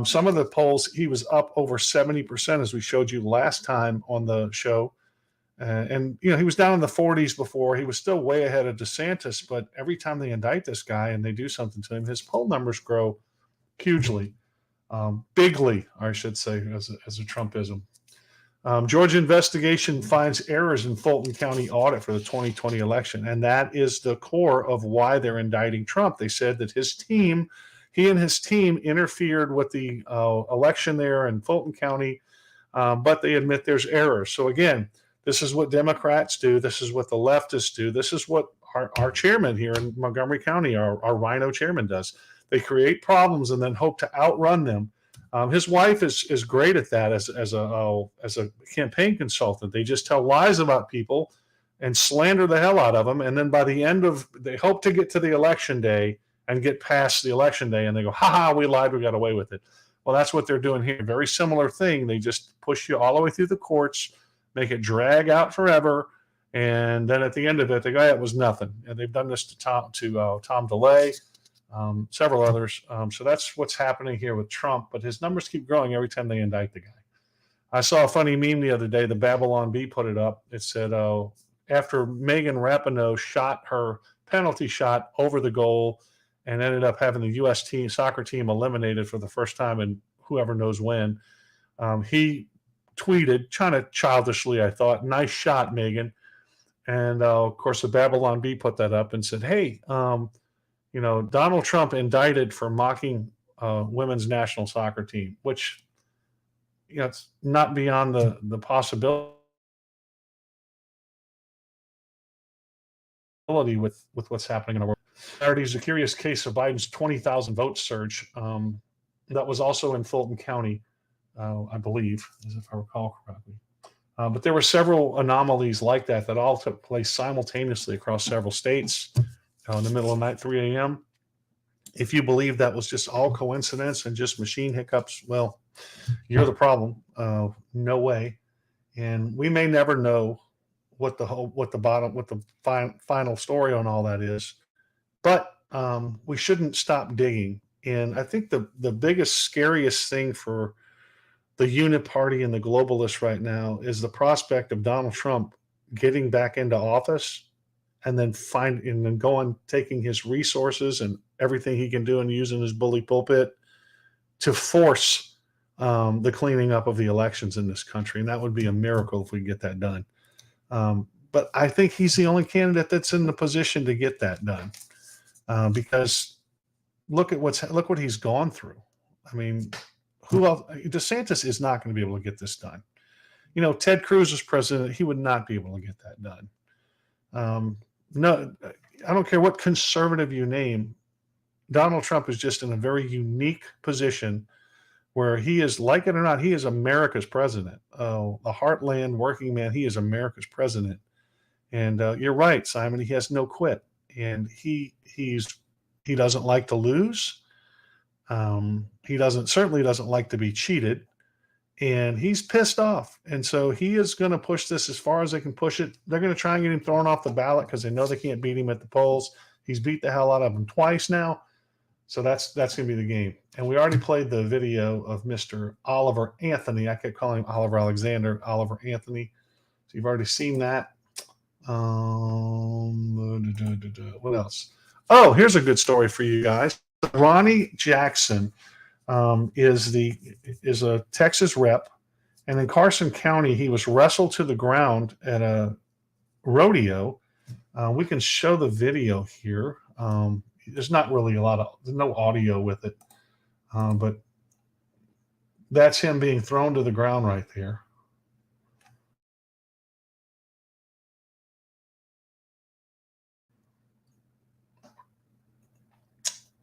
Some of the polls, he was up over 70%, as we showed you last time on the show. And he was down in the 40s before. He was still way ahead of DeSantis, but every time they indict this guy and they do something to him, his poll numbers grow hugely, bigly, I should say, as a Trumpism. Georgia investigation finds errors in Fulton County audit for the 2020 election, and that is the core of why they're indicting Trump. They said that he and his team interfered with the election there in Fulton County, but they admit there's errors. So again, this is what Democrats do. This is what the leftists do. This is what our chairman here in Montgomery County, our Rhino chairman, does. They create problems and then hope to outrun them. His wife is great at that as a campaign consultant. They just tell lies about people and slander the hell out of them. And then by the end they hope to get to the election day and get past the election day, and they go, ha, we lied, we got away with it. Well, that's what they're doing here. Very similar thing. They just push you all the way through the courts, make it drag out forever, and then at the end of it, they go, it was nothing. And they've done this to Tom DeLay, several others. So that's what's happening here with Trump, but his numbers keep growing every time they indict the guy. I saw a funny meme the other day. The Babylon Bee put it up. It said, after Megan Rapinoe shot her penalty shot over the goal and ended up having the U.S. soccer team eliminated for the first time in whoever knows when, he tweeted, kind of childishly, I thought, "Nice shot, Megan." And of course, the Babylon Bee put that up and said, "Hey, Donald Trump indicted for mocking women's national soccer team," which it's not beyond the possibility with what's happening in our world. Saturday is a curious case of Biden's 20,000 vote surge. That was also in Fulton County, I believe, as if I recall correctly. But there were several anomalies like that all took place simultaneously across several states in the middle of the night, 3 a.m. If you believe that was just all coincidence and just machine hiccups, well, you're the problem. No way. And we may never know what the final story on all that is. But we shouldn't stop digging. And I think the biggest, scariest thing for the Uniparty and the globalists right now is the prospect of Donald Trump getting back into office and then taking his resources and everything he can do and using his bully pulpit to force the cleaning up of the elections in this country. And that would be a miracle if we get that done. But I think he's the only candidate that's in the position to get that done. Because look what he's gone through. I mean, who else? DeSantis is not going to be able to get this done. Ted Cruz was president; he would not be able to get that done. No, I don't care what conservative you name. Donald Trump is just in a very unique position where he is, like it or not, he is America's president. The heartland working man. He is America's president. And you're right, Simon. He has no quit, and he doesn't like to lose. He certainly doesn't like to be cheated, and he's pissed off. And so he is going to push this as far as they can push it. They're going to try and get him thrown off the ballot because they know they can't beat him at the polls. He's beat the hell out of them twice now. So that's going to be the game. And we already played the video of Mr. Oliver Anthony. I kept calling him Oliver Alexander, Oliver Anthony. So you've already seen that. What else? Oh, here's a good story for you guys. Ronnie Jackson is a Texas rep, and in Carson County, he was wrestled to the ground at a rodeo. We can show the video here. There's not really there's no audio with it, but that's him being thrown to the ground right there.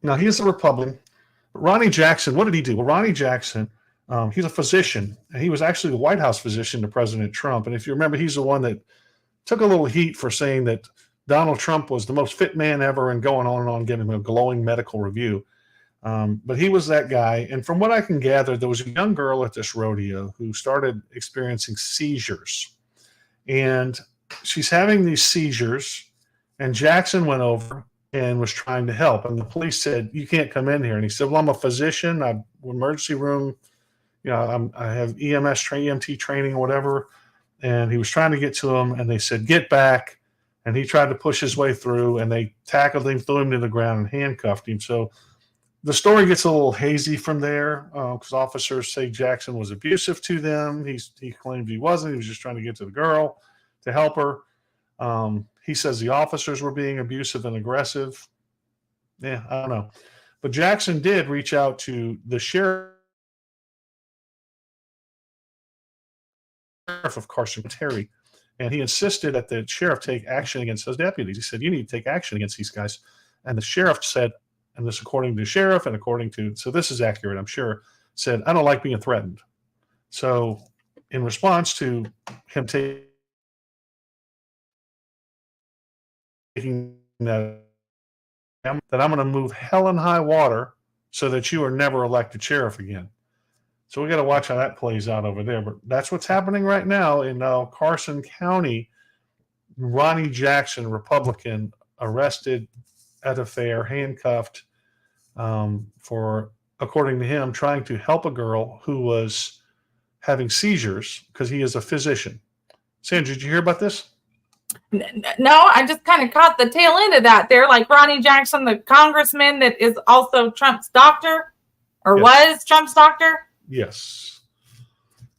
Now, he's a Republican. But Ronnie Jackson, what did he do? Well, Ronnie Jackson, he's a physician, and he was actually the White House physician to President Trump. And if you remember, he's the one that took a little heat for saying that Donald Trump was the most fit man ever and going on and on, giving him a glowing medical review. But he was that guy. And from what I can gather, there was a young girl at this rodeo who started experiencing seizures. And she's having these seizures, and Jackson went over and was trying to help. And the police said, "You can't come in here." And he said, "Well, I'm a physician. I'm emergency room. I have EMT training or whatever." And he was trying to get to him, and they said, "Get back." And he tried to push his way through, and they tackled him, threw him to the ground, and handcuffed him. So the story gets a little hazy from there because officers say Jackson was abusive to them. He claimed he wasn't. He was just trying to get to the girl to help her. He says the officers were being abusive and aggressive. Yeah, I don't know. But Jackson did reach out to the sheriff of Carson, Terry, and he insisted that the sheriff take action against those deputies. He said, "You need to take action against these guys." And the sheriff said, and this according to the sheriff and so this is accurate, I'm sure, said, "I don't like being threatened." So in response to him taking that I'm going to move hell and high water so that you are never elected sheriff again. So we got to watch how that plays out over there. But that's what's happening right now in Carson County. Ronnie Jackson, Republican, arrested at a fair, handcuffed for, according to him, trying to help a girl who was having seizures because he is a physician. Sandra, did you hear about this? No, I just kind of caught the tail end of that. They're like Ronnie Jackson, the congressman that is also Trump's doctor, or was Trump's doctor. Yes.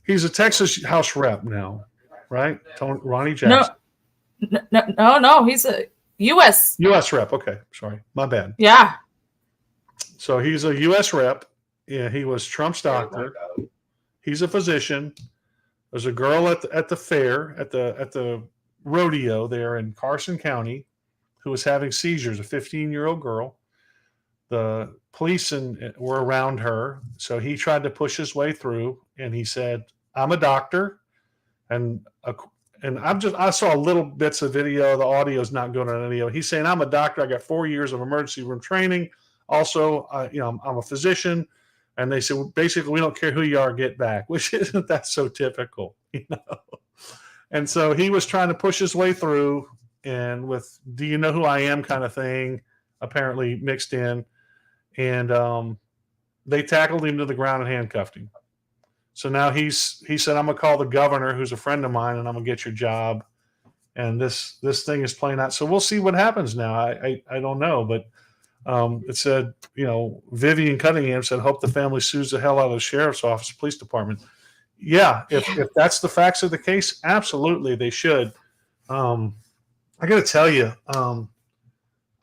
He's a Texas House rep now, right? Ronnie Jackson. No. He's a U.S. rep. Okay. Sorry. My bad. Yeah. So he's a U.S. rep. Yeah, he was Trump's doctor. He's a physician. There's a girl at the fair, at the rodeo there in Carson County who was having seizures, a 15-year-old girl. The police were around her, so he tried to push his way through, and he said, "I'm a doctor," and I saw little bits of video. The audio is not good on any of it. He's saying, "I'm a doctor. I got 4 years of emergency room training. Also, I'm a physician." And they said, basically, we don't care who you are, get back, which isn't that so typical, And so he was trying to push his way through, and with "Do you know who I am?" kind of thing, apparently mixed in. And they tackled him to the ground and handcuffed him. So now he said, "I'm gonna call the governor, who's a friend of mine, and I'm gonna get your job." And this thing is playing out. So we'll see what happens now. I don't know, but it said, Vivian Cunningham said, "Hope the family sues the hell out of the sheriff's office, police department." Yeah, if that's the facts of the case, absolutely they should. I got to tell you,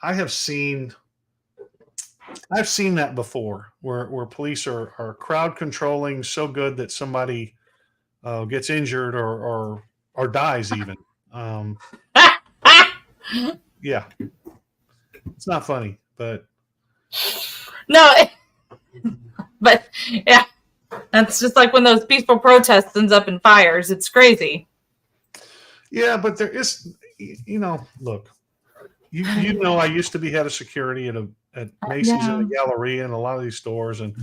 I've seen that before, where police are crowd controlling so good that somebody gets injured or dies even. Yeah, it's not funny, but no, but yeah, that's just like when those peaceful protests ends up in fires. It's crazy. Yeah, but there is, look, I used to be head of security at Macy's and the Galleria and a lot of these stores. And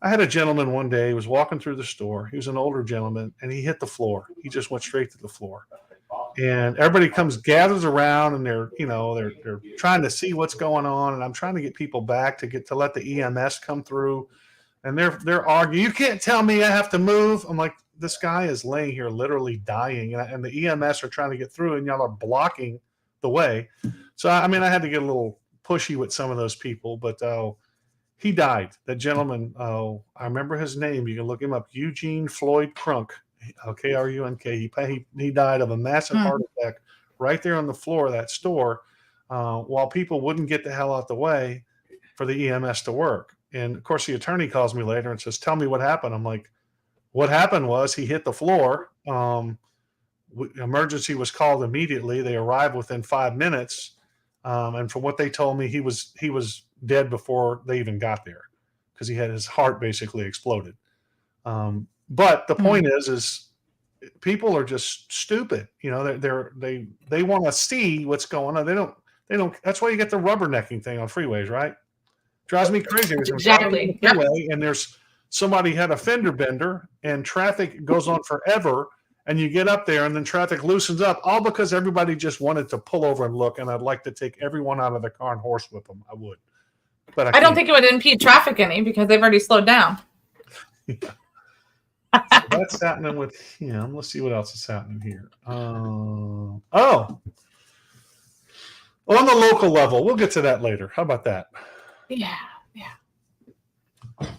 I had a gentleman one day, he was walking through the store. He was an older gentleman, and he hit the floor. He just went straight to the floor. And everybody gathers around, and they're trying to see what's going on. And I'm trying to get people back to let the EMS come through. And they're arguing, "You can't tell me I have to move." I'm like, this guy is laying here literally dying, and the EMS are trying to get through, and y'all are blocking the way. So, I had to get a little pushy with some of those people, but he died. That gentleman, I remember his name. You can look him up, Eugene Floyd Crunk, Krunk. He died of a massive heart attack right there on the floor of that store, while people wouldn't get the hell out the way for the EMS to work. And, of course, the attorney calls me later and says, "Tell me what happened." I'm like, what happened was he hit the floor. Emergency was called immediately. They arrived within 5 minutes. And from what they told me, he was dead before they even got there because he had his heart basically exploded. But the point is people are just stupid. They want to see what's going on. They don't. That's why you get the rubbernecking thing on freeways, right? Drives me crazy. Exactly. Freeway, and there's somebody had a fender bender, and traffic goes on forever. And you get up there, and then traffic loosens up, all because everybody just wanted to pull over and look. And I'd like to take everyone out of the car and horsewhip them. I would, but I don't think it would impede traffic any because they've already slowed down. So that's happening with him. Let's see what else is happening here. On the local level, we'll get to that later. How about that? Yeah.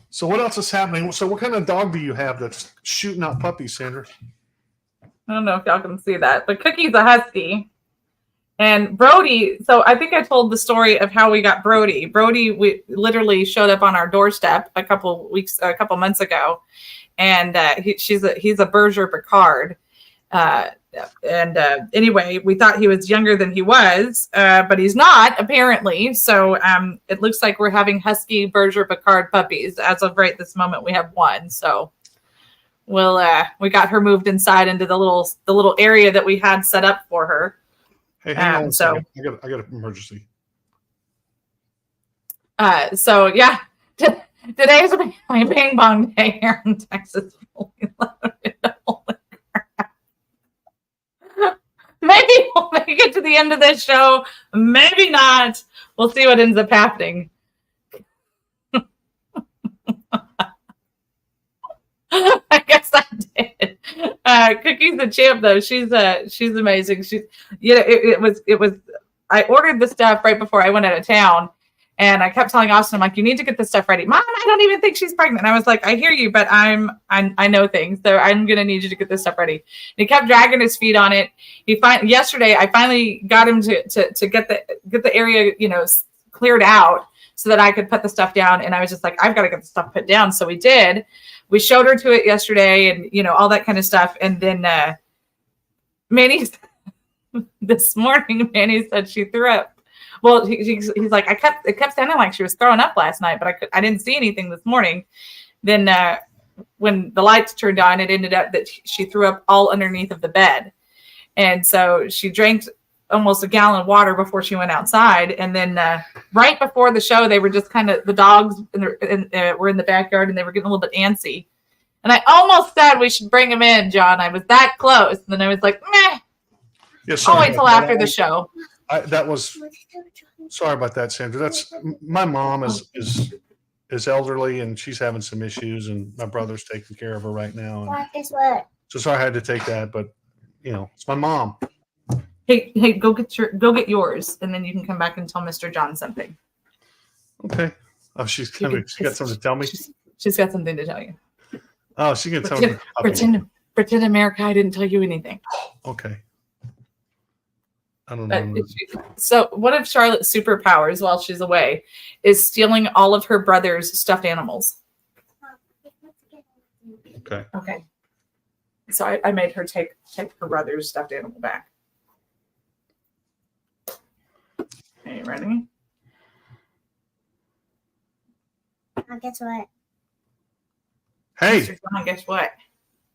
So what else is happening? So what kind of dog do you have that's shooting out puppies, Sandra? I don't know if y'all can see that, but Cookie's a husky. And Brody, so I think I told the story of how we got Brody. Brody, we literally showed up on our doorstep a couple months ago. And he's a Berger Picard. Anyway, we thought he was younger than he was, but he's not apparently. So it looks like we're having husky Berger Picard puppies. As of right this moment, we have one. So we got her moved inside into the little area that we had set up for her. Hey, hang on a second. I got an emergency. So yeah, today's my ping pong day here in Texas. Maybe we'll make it to the end of this show. Maybe not. We'll see what ends up happening. I guess I did. Cookie's the champ, though. She's amazing. She's, it was. I ordered the stuff right before I went out of town, and I kept telling Austin, I'm like, you need to get this stuff ready. Mom, I don't even think she's pregnant. And I was like, I hear you, but I know things, so I'm gonna need you to get this stuff ready. And he kept dragging his feet on it. Yesterday, I finally got him to get the area, cleared out so that I could put the stuff down. And I was just like, I've got to get the stuff put down. So we did. We showed her to it yesterday, and all that kind of stuff. And then Manny, this morning, Manny said she threw up. Well, he's like, it kept sounding like she was throwing up last night, but I didn't see anything this morning. Then when the lights turned on, it ended up that she threw up all underneath of the bed. And so she drank almost a gallon of water before she went outside. And then right before the show, they were just kind of, the dogs were in the backyard, and they were getting a little bit antsy. And I almost said we should bring them in, John. I was that close. And then I was like, meh. Yeah, I'll wait till after the show. Sorry about that, Sandra. That's my mom is elderly, and she's having some issues, and my brother's taking care of her right now. And guess what? so sorry I had to take that, but it's my mom. Hey, go get yours, and then you can come back and tell Mr. John something. Okay. Oh, she got something to tell me? She's got something to tell you. Oh, she can tell me. Pretend America, I didn't tell you anything. Okay. I don't know. So one of Charlotte's superpowers while she's away is stealing all of her brother's stuffed animals. Okay. So I made her take her brother's stuffed animal back. Okay, you ready? Guess what? Hey. Guess what?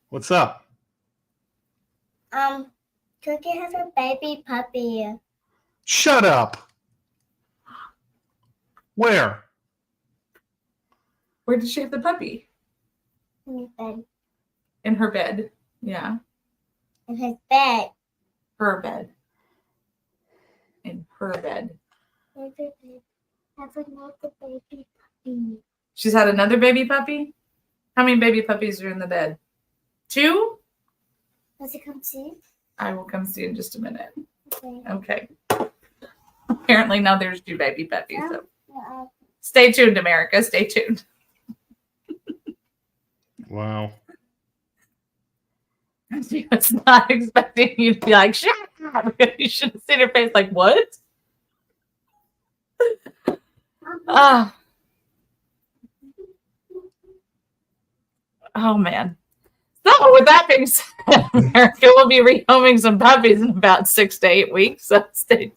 What's up? Cookie has a baby puppy. Shut up. Where? Where did she have the puppy? In his bed. In her bed. Yeah. In his bed. Her bed. In her bed. Have another baby puppy. She's had another baby puppy? How many baby puppies are in the bed? 2? Does it come see? I will come see in just a minute. Okay. Apparently now there's 2 baby puppies. So stay tuned, America. Stay tuned. Wow. She was not expecting you to be like, shut up. You should have seen her face like, what? Oh, man. So with that being said, America will be rehoming some puppies in about 6 to 8 weeks. So stay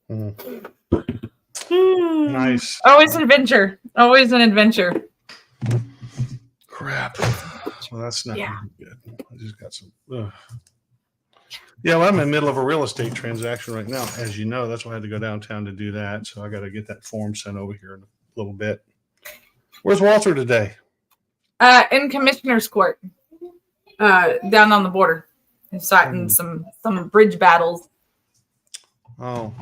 tuned. Nice. Always an adventure. Always an adventure. Crap. Well, that's not good. I just got some. Yeah, well, I'm in the middle of a real estate transaction right now. As you know, that's why I had to go downtown to do that. So I got to get that form sent over here in a little bit. Where's Walter today? In Commissioner's Court, down on the border. He's fighting some bridge battles. Oh,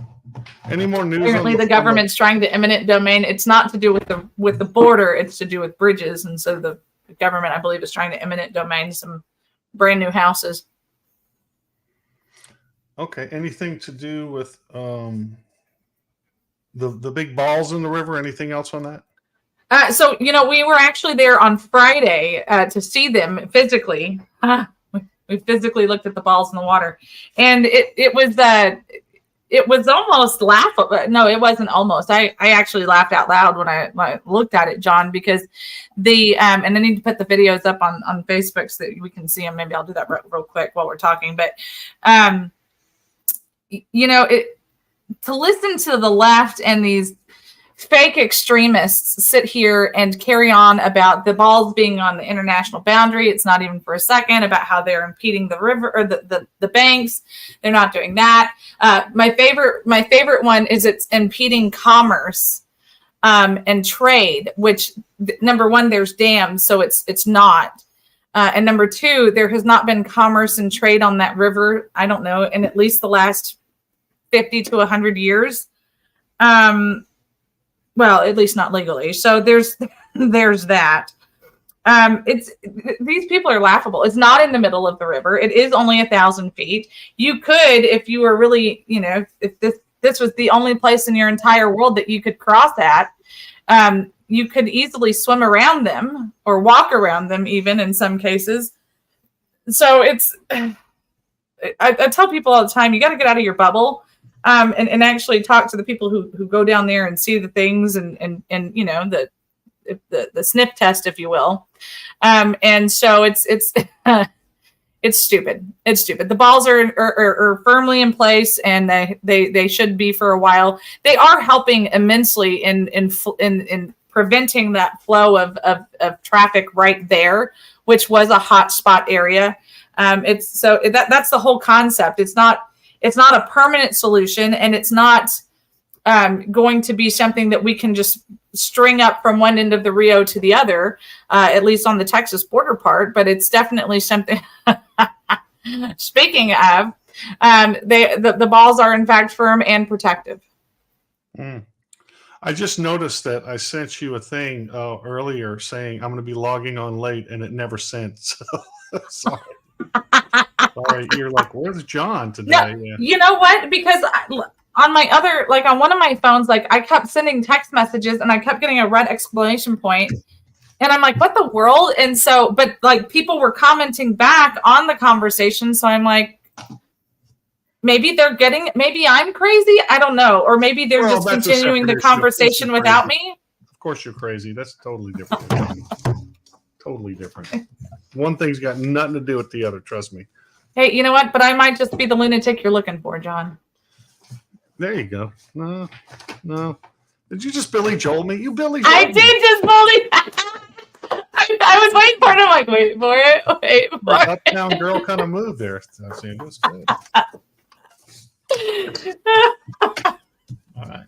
any more news? Apparently, the government's trying to eminent domain. It's not to do with the border; it's to do with bridges, and so the government, I believe, is trying to eminent domain some brand new houses. Okay, anything to do with the big balls in the river? Anything else on that? So we were actually there on Friday to see them physically. We physically looked at the balls in the water, and it was almost laughable. No, it wasn't almost. I actually laughed out loud when I looked at it, John, because and I need to put the videos up on Facebook so that we can see them. Maybe I'll do that real quick while we're talking. But to listen to the left and these fake extremists sit here and carry on about the balls being on the international boundary. It's not even for a second about how they're impeding the river or the banks. They're not doing that. My favorite one is it's impeding commerce and trade, which number one, there's dams, so it's not. And number two, there has not been commerce and trade on that river, I don't know, in at least the last 50 to 100 years. Well, at least not legally. So there's that. It's these people are laughable. It's not in the middle of the river. It is only 1,000 feet. You could, if you were really, if this was the only place in your entire world that you could cross at, you could easily swim around them or walk around them, even in some cases. So it's, I tell people all the time, you got to get out of your bubble, and actually talk to the people who go down there and see the things and the sniff test, if you will. And so it's it's stupid. It's stupid. The balls are firmly in place, and they should be for a while. They are helping immensely in preventing that flow of traffic right there, which was a hot spot area. That's the whole concept. It's not a permanent solution, and it's not going to be something that we can just string up from one end of the Rio to the other, at least on the Texas border part. But it's definitely something. Speaking of, the balls are in fact firm and protective. I just noticed that I sent you a thing earlier saying I'm going to be logging on late, and it never sent. So sorry. Sorry, you're like, where's John today? No, yeah. You know what? Because on my other, like on one of my phones, like I kept sending text messages and I kept getting a red exclamation point. And I'm like, what the world? And so, but like people were commenting back on the conversation. So I'm like, maybe maybe I'm crazy. I don't know. Or maybe they're just continuing the conversation without me. Of course you're crazy. That's totally different. Totally different. One thing's got nothing to do with the other. Trust me. Hey, you know what? But I might just be the lunatic you're looking for, John. There you go. No. Did you just Billy Joel me? You Billy Joel I did just Billy. I was waiting for it. I'm like, wait for it. The uptown girl kind of moved there. It was good. All right.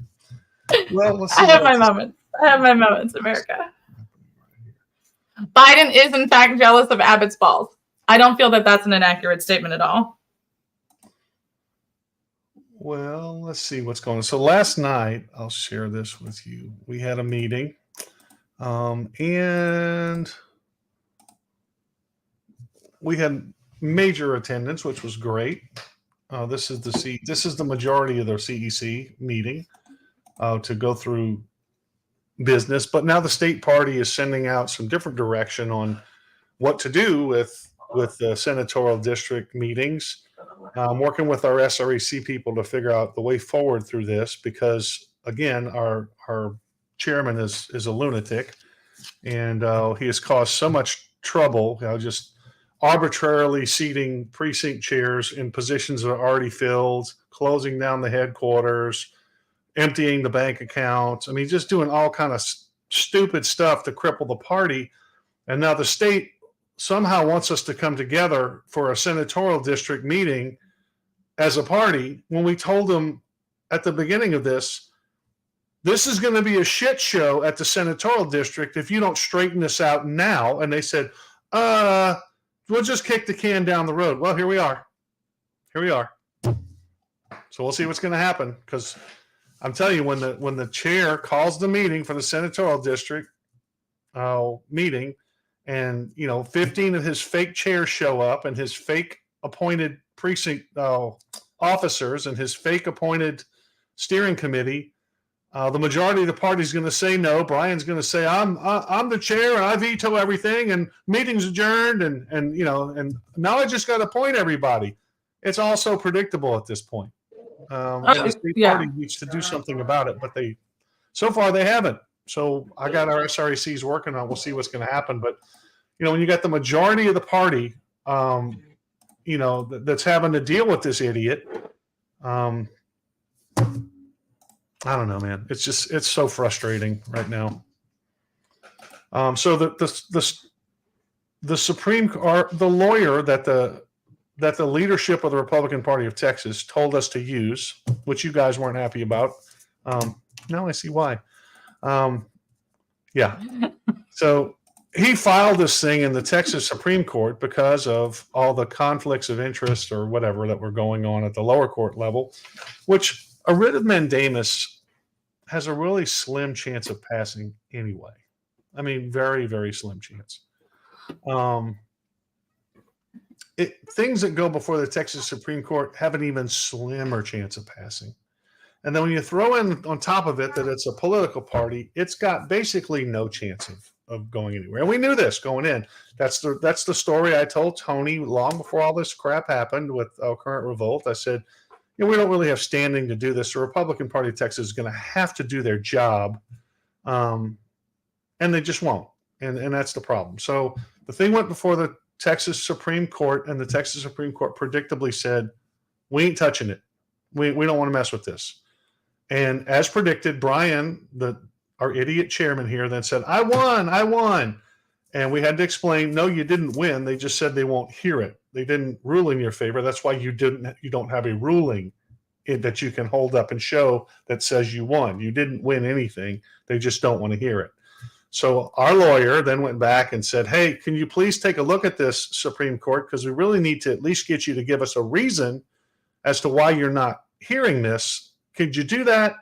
Well, let's see. I have my moments, America. Biden is, in fact, jealous of Abbott's balls. I don't feel that that's an inaccurate statement at all. Well, let's see what's going on. So last night, I'll share this with you. We had a meeting, and we had major attendance, which was great. This is the majority of their CEC meeting to go through business. But now the state party is sending out some different direction on what to do with the senatorial district meetings. I'm working with our SREC people to figure out the way forward through this because, again, our chairman is a lunatic, and he has caused so much trouble. Just arbitrarily seating precinct chairs in positions that are already filled, closing down the headquarters, emptying the bank accounts. I mean, just doing all kind of stupid stuff to cripple the party. And now the state somehow wants us to come together for a senatorial district meeting as a party when we told them at the beginning of this is going to be a shit show at the senatorial district if you don't straighten this out now. And they said, we'll just kick the can down the road. Well, here we are. So we'll see what's going to happen, because I'm telling you, when the chair calls the meeting for the senatorial district meeting, and 15 of his fake chairs show up, and his fake appointed precinct officers, and his fake appointed steering committee, the majority of the party is going to say no. Brian's going to say, I'm the chair and I veto everything, and meeting's adjourned, and now I just got to appoint everybody. It's all so predictable at this point. The state party needs to do something about it, but so far they haven't. So I got our SRECs working on. We'll see what's going to happen. But when you got the majority of the party, that's having to deal with this idiot, I don't know, man. It's so frustrating right now. So the Supreme Court, the lawyer that the leadership of the Republican Party of Texas told us to use, which you guys weren't happy about. Now I see why. So he filed this thing in the Texas Supreme Court because of all the conflicts of interest or whatever that were going on at the lower court level, which a writ of mandamus has a really slim chance of passing anyway. I mean, very, very slim chance. things that go before the Texas Supreme Court have an even slimmer chance of passing. And then when you throw in on top of it that it's a political party, it's got basically no chance of going anywhere. And we knew this going in. That's the story I told Tony long before all this crap happened with Current Revolt. I said, we don't really have standing to do this. The Republican Party of Texas is going to have to do their job, and they just won't. And that's the problem. So the thing went before the Texas Supreme Court, and the Texas Supreme Court predictably said, we ain't touching it. We don't want to mess with this. And as predicted, Brian, our idiot chairman here, then said, I won. And we had to explain, no, you didn't win. They just said they won't hear it. They didn't rule in your favor. That's why you don't have a ruling that you can hold up and show that says you won. You didn't win anything. They just don't want to hear it. So our lawyer then went back and said, hey, can you please take a look at this, Supreme Court? Because we really need to at least get you to give us a reason as to why you're not hearing this. Could you do that?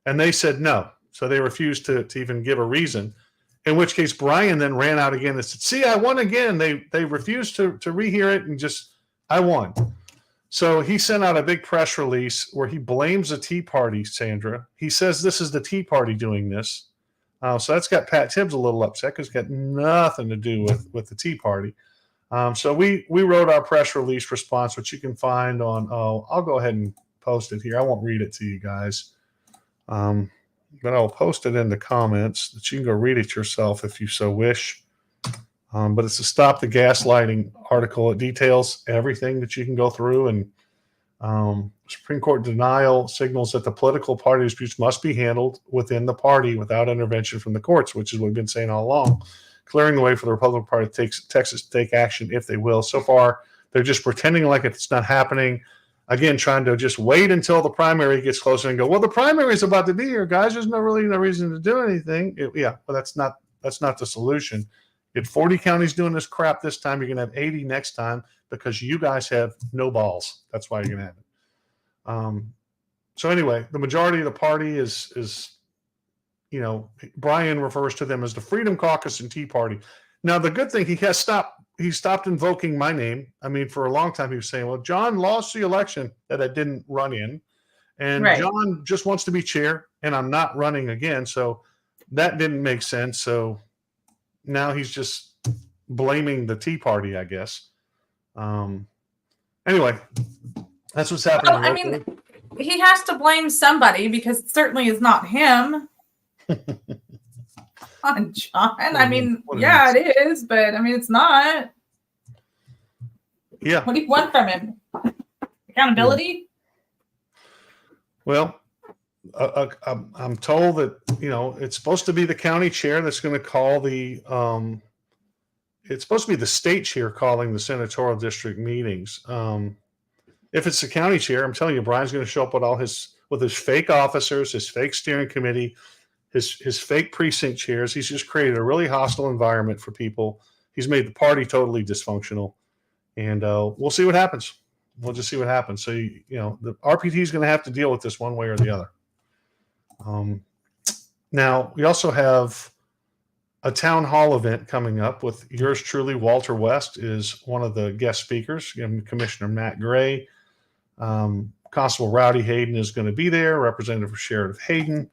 And they said no. So they refused to even give a reason, in which case Brian then ran out again and said, see, I won again. They refused to rehear it and I won. So he sent out a big press release where he blames the Tea Party, Sandra. He says this is the Tea Party doing this. So that's got Pat Tibbs a little upset because it's got nothing to do with the Tea Party. So we wrote our press release response, which you can find on, I'll go ahead and post it here. I won't read it to you guys, but I'll post it in the comments that you can go read it yourself if you so wish. But it's a Stop the Gaslighting article. It details everything that you can go through, and Supreme Court denial signals that the political party disputes must be handled within the party without intervention from the courts, which is what we've been saying all along, clearing the way for the Republican Party Texas to take action if they will. So far, they're just pretending like it's not happening. Again, trying to just wait until the primary gets closer and go, well, the primary is about to be here, guys. There's no reason to do anything. But that's not the solution. You had 40 counties doing this crap this time. You're going to have 80 next time because you guys have no balls. That's why you're going to have it. So anyway, the majority of the party is Brian refers to them as the Freedom Caucus and Tea Party. Now, the good thing, he stopped invoking my name. I mean, for a long time, he was saying, well, John lost the election that I didn't run in. And right. John just wants to be chair, and I'm not running again. So that didn't make sense. So now he's just blaming the Tea Party, I guess. Anyway, that's what's happening. Well, I mean, he has to blame somebody because it certainly is not him. On John. I mean, yeah, it is, but I mean, it's not. Yeah. What do you want from him? Accountability? Well, I'm told that, it's supposed to be the county chair that's going to call it's supposed to be the state chair calling the senatorial district meetings. If it's the county chair, I'm telling you, Brian's going to show up with his fake officers, his fake steering committee, his fake precinct chairs. He's just created a really hostile environment for people. He's made the party totally dysfunctional, and we'll see what happens. We'll just see what happens. So, the RPT is going to have to deal with this one way or the other. Now, we also have a town hall event coming up with yours truly. Walter West is one of the guest speakers. Commissioner Matt Gray. Constable Rowdy Hayden is going to be there, Representative for Sheriff Hayden.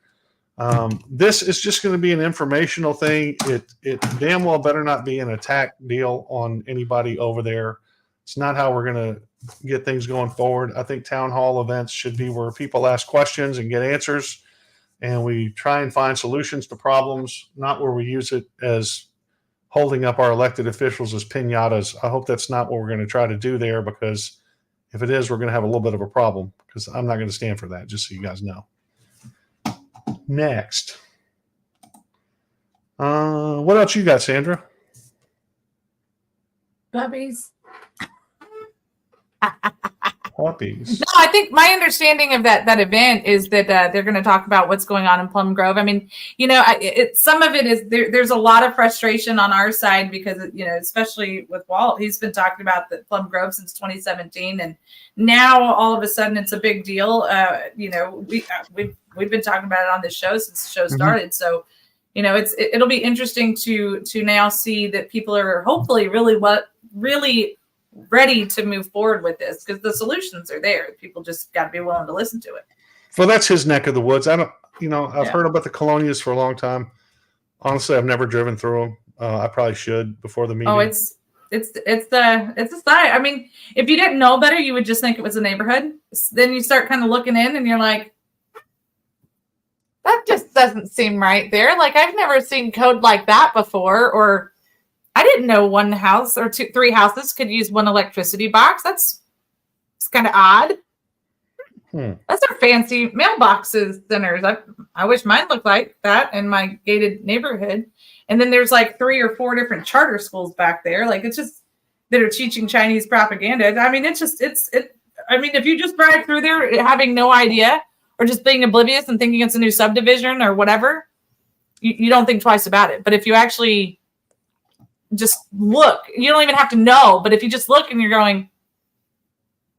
This is just going to be an informational thing. It damn well better not be an attack deal on anybody over there. It's not how we're going to get things going forward. I think town hall events should be where people ask questions and get answers, and we try and find solutions to problems, not where we use it as holding up our elected officials as piñatas. I hope that's not what we're going to try to do there, because if it is, we're going to have a little bit of a problem, because I'm not going to stand for that, just so you guys know. Next. What else you got, Sandra? Puppies. Puppies. No, I think my understanding of that event is that they're going to talk about what's going on in Plum Grove. I mean, some of it is there's a lot of frustration on our side because, especially with Walt, he's been talking about the Plum Grove since 2017, and now all of a sudden it's a big deal. We've been talking about it on this show since the show started. So, it'll be interesting to now see that people are hopefully really ready to move forward with this, because the solutions are there. People just got to be willing to listen to it. Well, that's his neck of the woods. I've heard about the Colonias for a long time. Honestly, I've never driven through them. I probably should before the meeting. Oh, it's the side. I mean, if you didn't know better, you would just think it was a neighborhood. Then you start kind of looking in, and you're like, that just doesn't seem right there. Like, I've never seen code like that before, or I didn't know one house or three houses could use one electricity box. It's kind of odd. Those are fancy mailboxes centers. I wish mine looked like that in my gated neighborhood. And then there's like 3 or 4 different charter schools back there. Like, it's just that are teaching Chinese propaganda. I mean, I mean, if you just drive through there having no idea or just being oblivious and thinking it's a new subdivision or whatever, you don't think twice about it. But if you actually just look, you don't even have to know. But if you just look and you're going,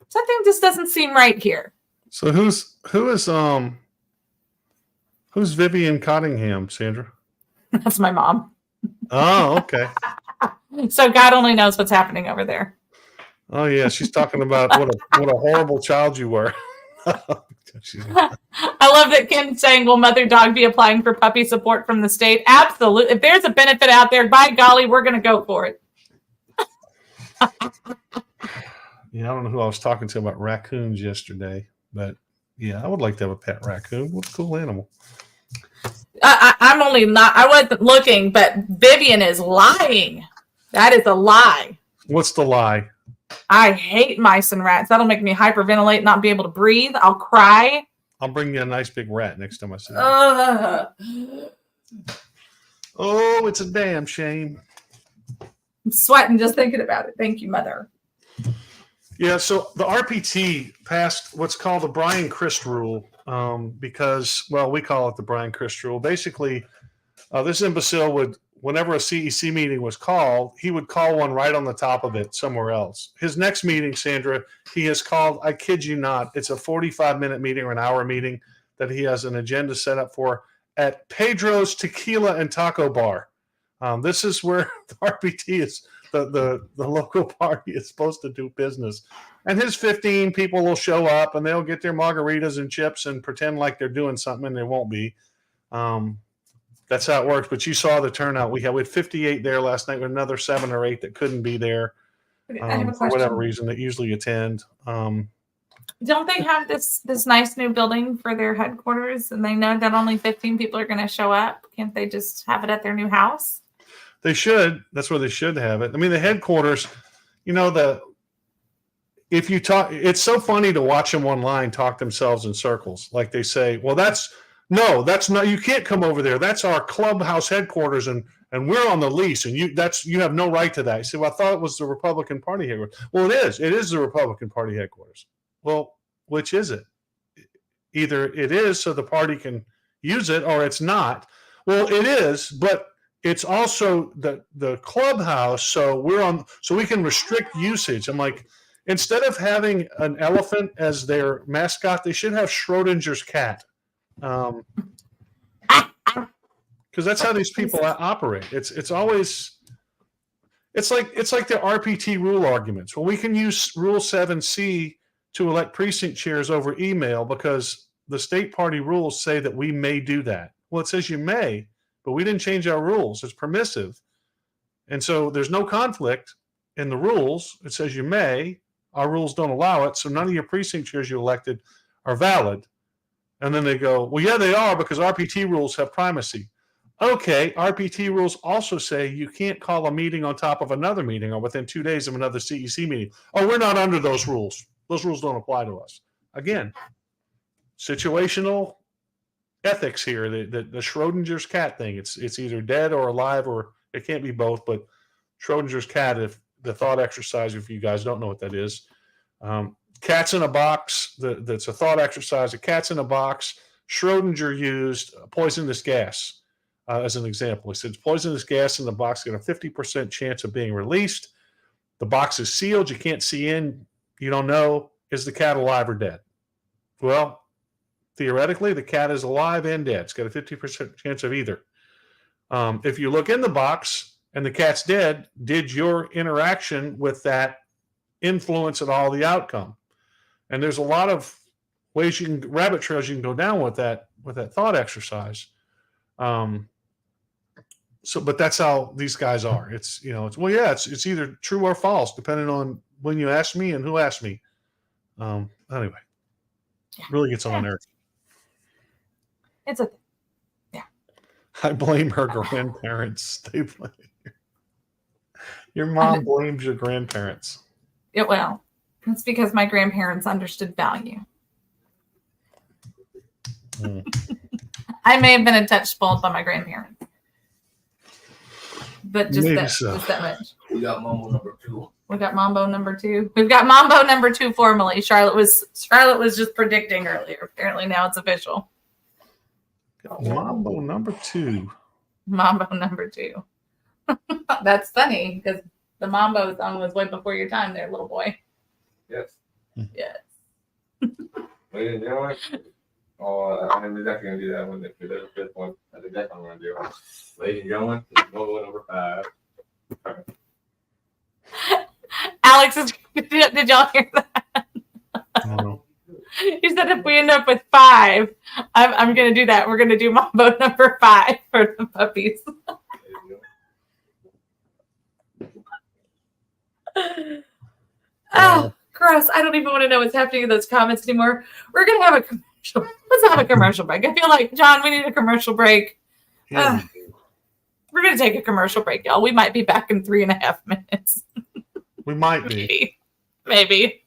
something just doesn't seem right here. So who's Vivian Cottingham, Sandra? That's my mom. Oh, okay. So God only knows what's happening over there. Oh yeah, she's talking about what a horrible child you were. I love that Ken's saying, will Mother Dog be applying for puppy support from the state? Absolutely. If there's a benefit out there, by golly, we're going to go for it. Yeah, I don't know who I was talking to about raccoons yesterday, but yeah, I would like to have a pet raccoon. What a cool animal. I wasn't looking, but Vivian is lying. That is a lie. What's the lie? I hate mice and rats. That'll make me hyperventilate, not be able to breathe. I'll cry. I'll bring you a nice big rat next time I see you. Oh, it's a damn shame. I'm sweating just thinking about it. Thank you, Mother. Yeah, so the RPT passed what's called the Brian Christ rule because, well, we call it the Brian Christ rule. Basically, this imbecile would, whenever a CEC meeting was called, he would call one right on the top of it somewhere else. His next meeting, Sandra, he has called, I kid you not, it's a 45-minute meeting or an hour meeting that he has an agenda set up for at Pedro's Tequila and Taco Bar. This is where the RPT is. The local party is supposed to do business. And his 15 people will show up and they'll get their margaritas and chips and pretend like they're doing something and they won't be. That's how it works. But you saw the turnout. We had 58 there last night with another 7 or 8 that couldn't be there for whatever reason that usually attend. Don't they have this nice new building for their headquarters and they know that only 15 people are going to show up? Can't they just have it at their new house? They should. That's where they should have it. I mean, the headquarters, if you talk, it's so funny to watch them online talk themselves in circles. Like they say, well, that's not, you can't come over there. That's our clubhouse headquarters and we're on the lease and you have no right to that. You say, well, I thought it was the Republican Party headquarters. Well, it is. It is the Republican Party headquarters. Well, which is it? Either it is so the party can use it or it's not. Well, it is, but it's also the clubhouse, so we can restrict usage. I'm like, instead of having an elephant as their mascot, they should have Schrodinger's cat, because that's how these people operate. It's always it's like the RPT rule arguments. Well, we can use Rule 7C to elect precinct chairs over email because the state party rules say that we may do that. Well, it says you may. But we didn't change our rules. It's permissive. And so there's no conflict in the rules. It says you may. Our rules don't allow it. So none of your precinct chairs you elected are valid. And then they go, well, yeah, they are because RPT rules have primacy. Okay, RPT rules also say you can't call a meeting on top of another meeting or within 2 days of another CEC meeting. Oh, we're not under those rules. Those rules don't apply to us. Again, situational ethics here, the Schrodinger's cat thing. It's either dead or alive, or it can't be both. But Schrodinger's cat, if the thought exercise, if you guys don't know what that is, cats in a box. That's a thought exercise. A cat's in a box. Schrodinger used poisonous gas as an example. He said poisonous gas in the box got a 50% chance of being released. The box is sealed. You can't see in. You don't know, is the cat alive or dead? Well, theoretically, the cat is alive and dead. It's got a 50% chance of either. If you look in the box and the cat's dead, did your interaction with that influence at all the outcome? And there's a lot of ways rabbit trails you can go down with that thought exercise. But that's how these guys are. It's it's either true or false, depending on when you ask me and who asked me. Anyway, really gets on my nerves. It's a I blame her grandparents. They blame your mom blames your grandparents. Yeah, well, it's because my grandparents understood value. I may have been a touch spoiled by my grandparents, but just that much. We got Mambo number 2. We got Mambo number 2. We've got Mambo number 2 formally. Charlotte was just predicting earlier. Apparently now it's official. Mambo number 2. Mambo number 2. That's funny because the Mambo song was way before your time there, little boy. Yes. Yes. Ladies and gentlemen. Oh, I'm definitely going to do that one. If there's a fifth one, that's exactly what I'm going to do. Ladies and gentlemen, Mambo number 5. Alex, did y'all hear that? No. He said if we end up with 5, I'm going to do that. We're going to do Mambo number 5 for the puppies. Oh, gross. I don't even want to know what's happening in those comments anymore. We're going to have a commercial. Let's have a commercial break. I feel like, John, we need a commercial break. Yeah. We're going to take a commercial break, y'all. We might be back in 3.5 minutes. We might be. Maybe.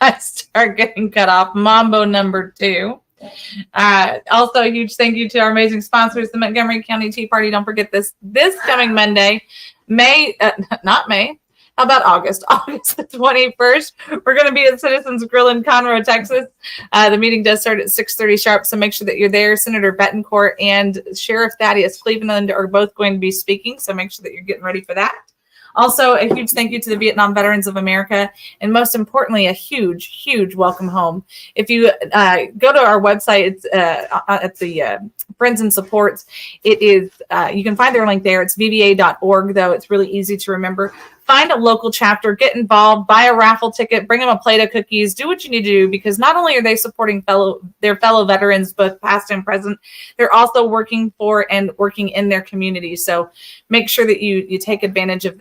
I start getting cut off. Mambo number 2. Also, a huge thank you to our amazing sponsors, the Montgomery County Tea Party. Don't forget this coming Monday, not May. How about August? August the 21st. We're going to be at Citizens Grill in Conroe, Texas. The meeting does start at 6:30 sharp, so make sure that you're there. Senator Betancourt and Sheriff Thaddeus Cleveland are both going to be speaking, so make sure that you're getting ready for that. Also, a huge thank you to the Vietnam Veterans of America, and most importantly, a huge, huge welcome home. If you go to our website, it's at the Friends and Supports. It is you can find their link there. It's vva.org, though. It's really easy to remember. Find a local chapter, get involved, buy a raffle ticket, bring them a plate of cookies, do what you need to do, because not only are they supporting their fellow veterans, both past and present, they're also working for and working in their community. So make sure that you take advantage of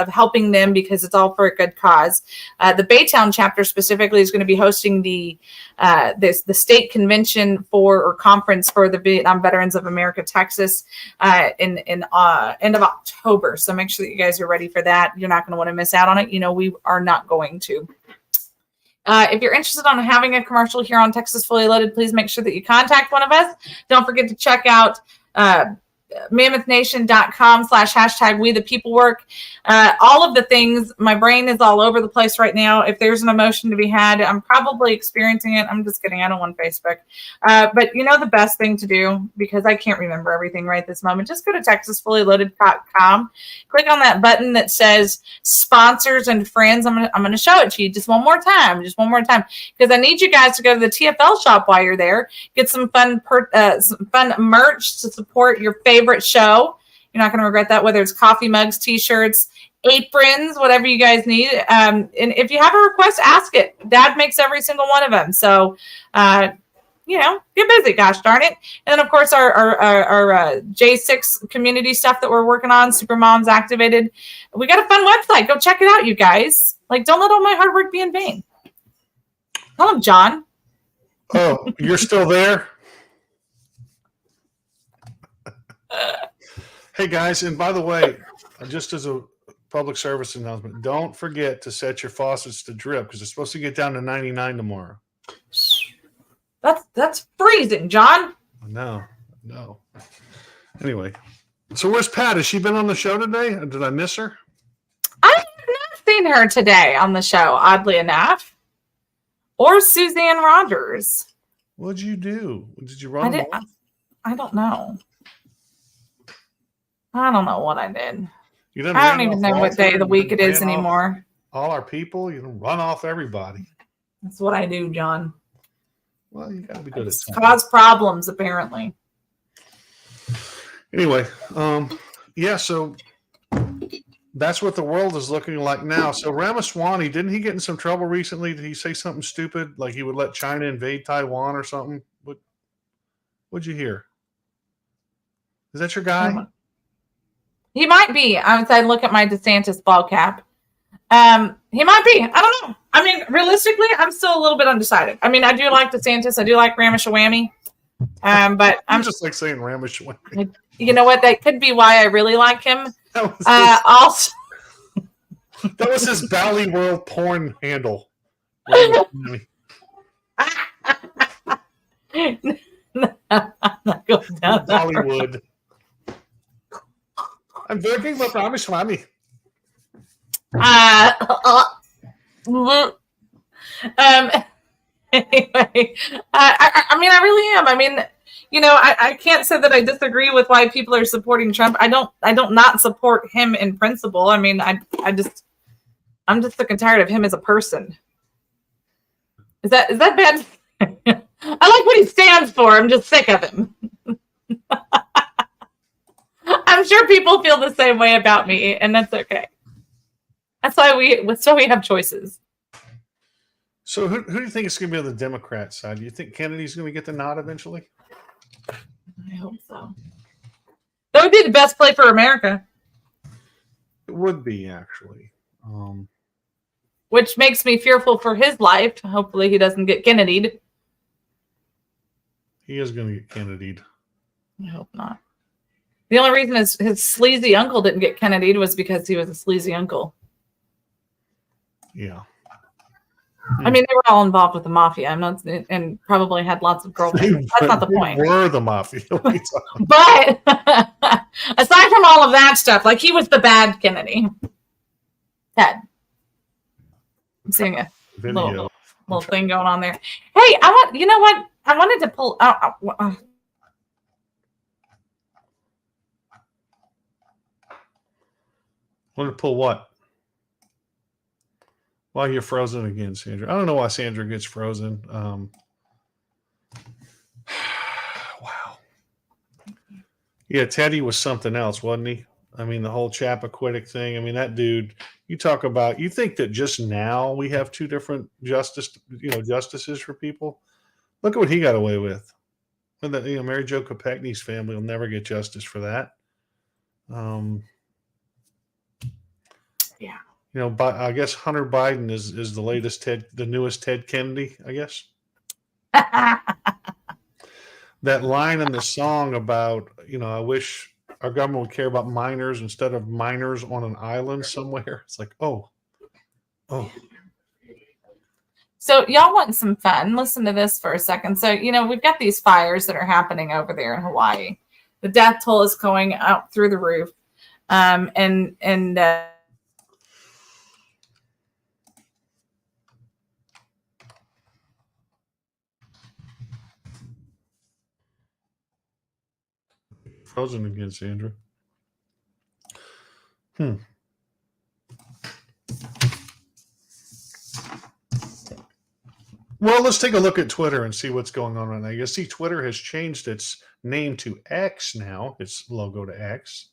helping them, because it's all for a good cause. The Baytown chapter specifically is going to be hosting the state convention or conference for the Vietnam Veterans of America, Texas, in end of October. So make sure that you guys are ready for that. You're not going to want to miss out on it. We are not going to. If you're interested in having a commercial here on Texas Fully Loaded, please make sure that you contact one of us. Don't forget to check out mammouthnation.com/#WeThePeopleWork. All of the things, my brain is all over the place right now. If there's an emotion to be had, I'm probably experiencing it. I'm just kidding. I don't want Facebook. But the best thing to do, because I can't remember everything right this moment, just go to TexasFullyLoaded.com. Click on that button that says sponsors and friends. I'm going to show it to you just one more time, because I need you guys to go to the TFL shop while you're there. Get some fun merch to support your favorite show. You're not going to regret that, whether it's coffee mugs, t-shirts, aprons, whatever you guys need. And if you have a request, ask it. Dad makes every single one of them. So, get busy, gosh darn it. And then, of course, our J6 community stuff that we're working on, Super Moms Activated. We got a fun website. Go check it out, you guys. Don't let all my hard work be in vain. Tell him, John. Oh, you're still there? Hey guys, and by the way, just as a public service announcement, don't forget to set your faucets to drip, because it's supposed to get down to 99 tomorrow. That's freezing, John. No. Anyway, so where's Pat? Has she been on the show today? Did I miss her? I have not seen her today on the show, oddly enough. Or Suzanne Rogers. What'd you do? Did you run? I don't know. I don't know what I did. I don't even know what day of the week it is anymore. All our people, you don't run off everybody. That's what I do, John. Well, you got to be good at that. Cause problems, apparently. Anyway, so that's what the world is looking like now. So Ramaswamy, didn't he get in some trouble recently? Did he say something stupid, like he would let China invade Taiwan or something? What'd you hear? Is that your guy? He might be. I look at my DeSantis ball cap. He might be. I don't know. I mean, realistically, I'm still a little bit undecided. I mean, I do like DeSantis. I do like Ramaswamy. But I'm just like saying Ramaswamy. You know what? That could be why I really like him. Also, that was his Bally World porn handle. I'm not going down Hollywood. I'm working with Ramaswamy. Anyway, I mean, I really am. I mean, I can't say that I disagree with why people are supporting Trump. I don't not support him in principle. I mean, I'm just sick and tired of him as a person. Is that bad? I like what he stands for. I'm just sick of him. I'm sure people feel the same way about me, and that's okay. That's why we have choices. So who do you think is going to be on the Democrat side? Do you think Kennedy's going to get the nod eventually? I hope so. That would be the best play for America. It would be, actually. Which makes me fearful for his life. Hopefully he doesn't get Kennedy'd. He is going to get Kennedy'd. I hope not. The only reason his sleazy uncle didn't get Kennedy'd was because he was a sleazy uncle. Yeah. I mean, they were all involved with the mafia. I'm not, and probably had lots of girlfriends. That's not the point. They were the mafia. But aside from all of that stuff, like he was the bad Kennedy. Ted. I'm seeing a Video. little thing going on there. Hey, you know what? I wanted to pull out. Want to pull what? Why you're frozen again, Sandra? I don't know why Sandra gets frozen. Wow. Yeah, Teddy was something else, wasn't he? I mean, the whole Chappaquiddick thing. I mean, that dude. You talk about. You think that just now we have two different justices for people? Look at what he got away with. And that, Mary Jo Kopechne's family will never get justice for that. Yeah. I guess Hunter Biden is the latest the newest Ted Kennedy, I guess. That line in the song about, I wish our government would care about minors instead of minors on an island somewhere. It's like, oh. So y'all want some fun? Listen to this for a second. So, we've got these fires that are happening over there in Hawaii. The death toll is going out through the roof. Frozen again, Sandra. Well, let's take a look at Twitter and see what's going on right now. You see, Twitter has changed its name to X now, its logo to X.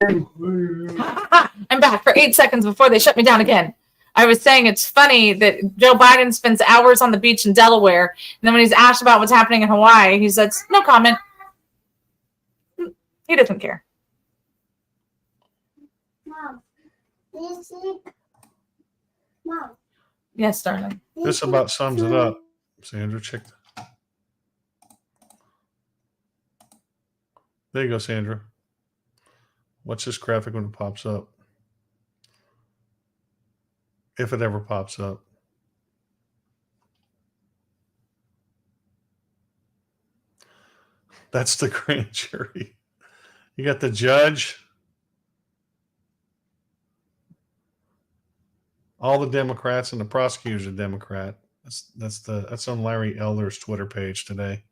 I'm back for 8 seconds before they shut me down again. I was saying it's funny that Joe Biden spends hours on the beach in Delaware, and then when he's asked about what's happening in Hawaii, he says, no comment. He doesn't care. Mom, do you see? Mom. Yes, darling. This about sums it up. Sandra, check that. There you go, Sandra. What's this graphic when it pops up? If it ever pops up. That's the grand jury. You got the judge. All the Democrats and the prosecutor's a Democrat. That's on Larry Elder's Twitter page today.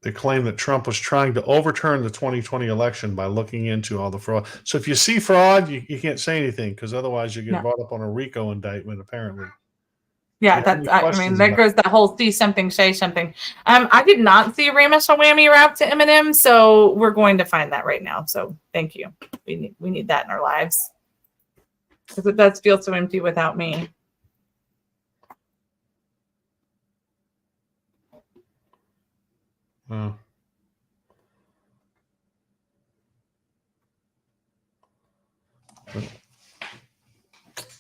They claim that Trump was trying to overturn the 2020 election by looking into all the fraud. So if you see fraud, you can't say anything because otherwise you get brought up on a RICO indictment, apparently. Yeah, there goes the whole see something, say something. I did not see Ramus Whammy rap to Eminem, so we're going to find that right now. So thank you. We need that in our lives because it does feel so empty without me.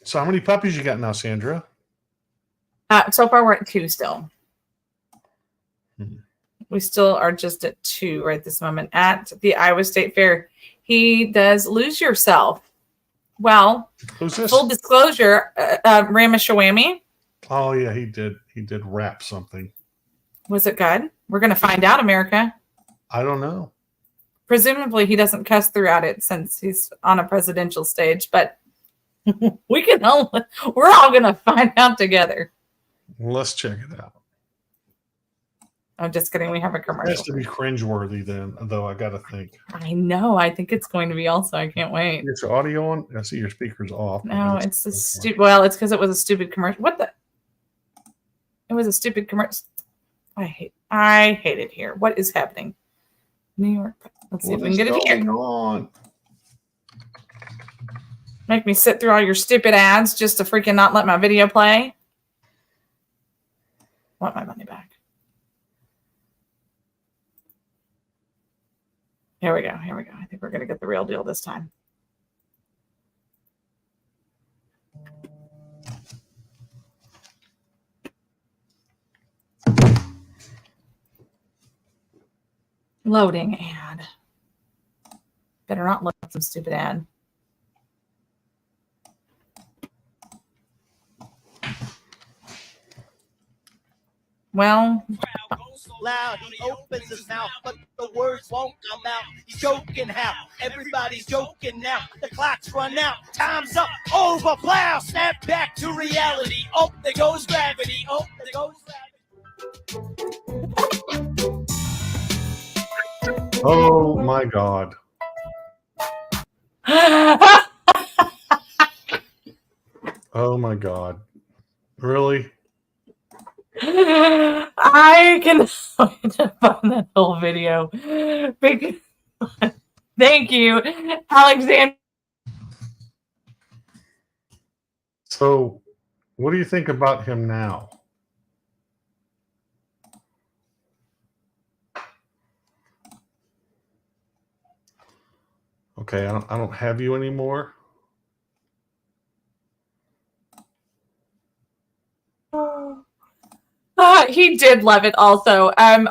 So how many puppies you got now, Sandra? So far, we're at 2 still. We still are just at 2 right this moment at the Iowa State Fair. He does Lose Yourself. Well, who's this? Full disclosure, Ramaswamy. Oh yeah, he did rap something. Was it good? We're going to find out, America. I don't know. Presumably, he doesn't cuss throughout it since he's on a presidential stage, but we're all going to find out together. Let's check it out. I'm just kidding. We have a commercial. It has to be cringeworthy then, though, I got to think. I know. I think it's going to be also. I can't wait. Is your audio on? I see your speaker's off. No, it's a stupid. Well, it's because it was a stupid commercial. What the? It was a stupid commercial. I hate it here. What is happening? New York. Let's see if we can get it here. On? Make me sit through all your stupid ads just to freaking not let my video play. Want my money back. Here we go. I think we're going to get the real deal this time. Loading ad. Better not look at some stupid ad. Well, loud. He opens his mouth, but the words won't come out. He's joking how everybody's joking now. The clock's run out. Time's up. Over. Plow. Snap back to reality. Oh, there goes gravity. Oh, there goes gravity. Oh my God. Oh my God. Really? I can wait to find that whole video. Thank you, Alexander. So, what do you think about him now? Okay, I don't have you anymore. He did love it. Also, that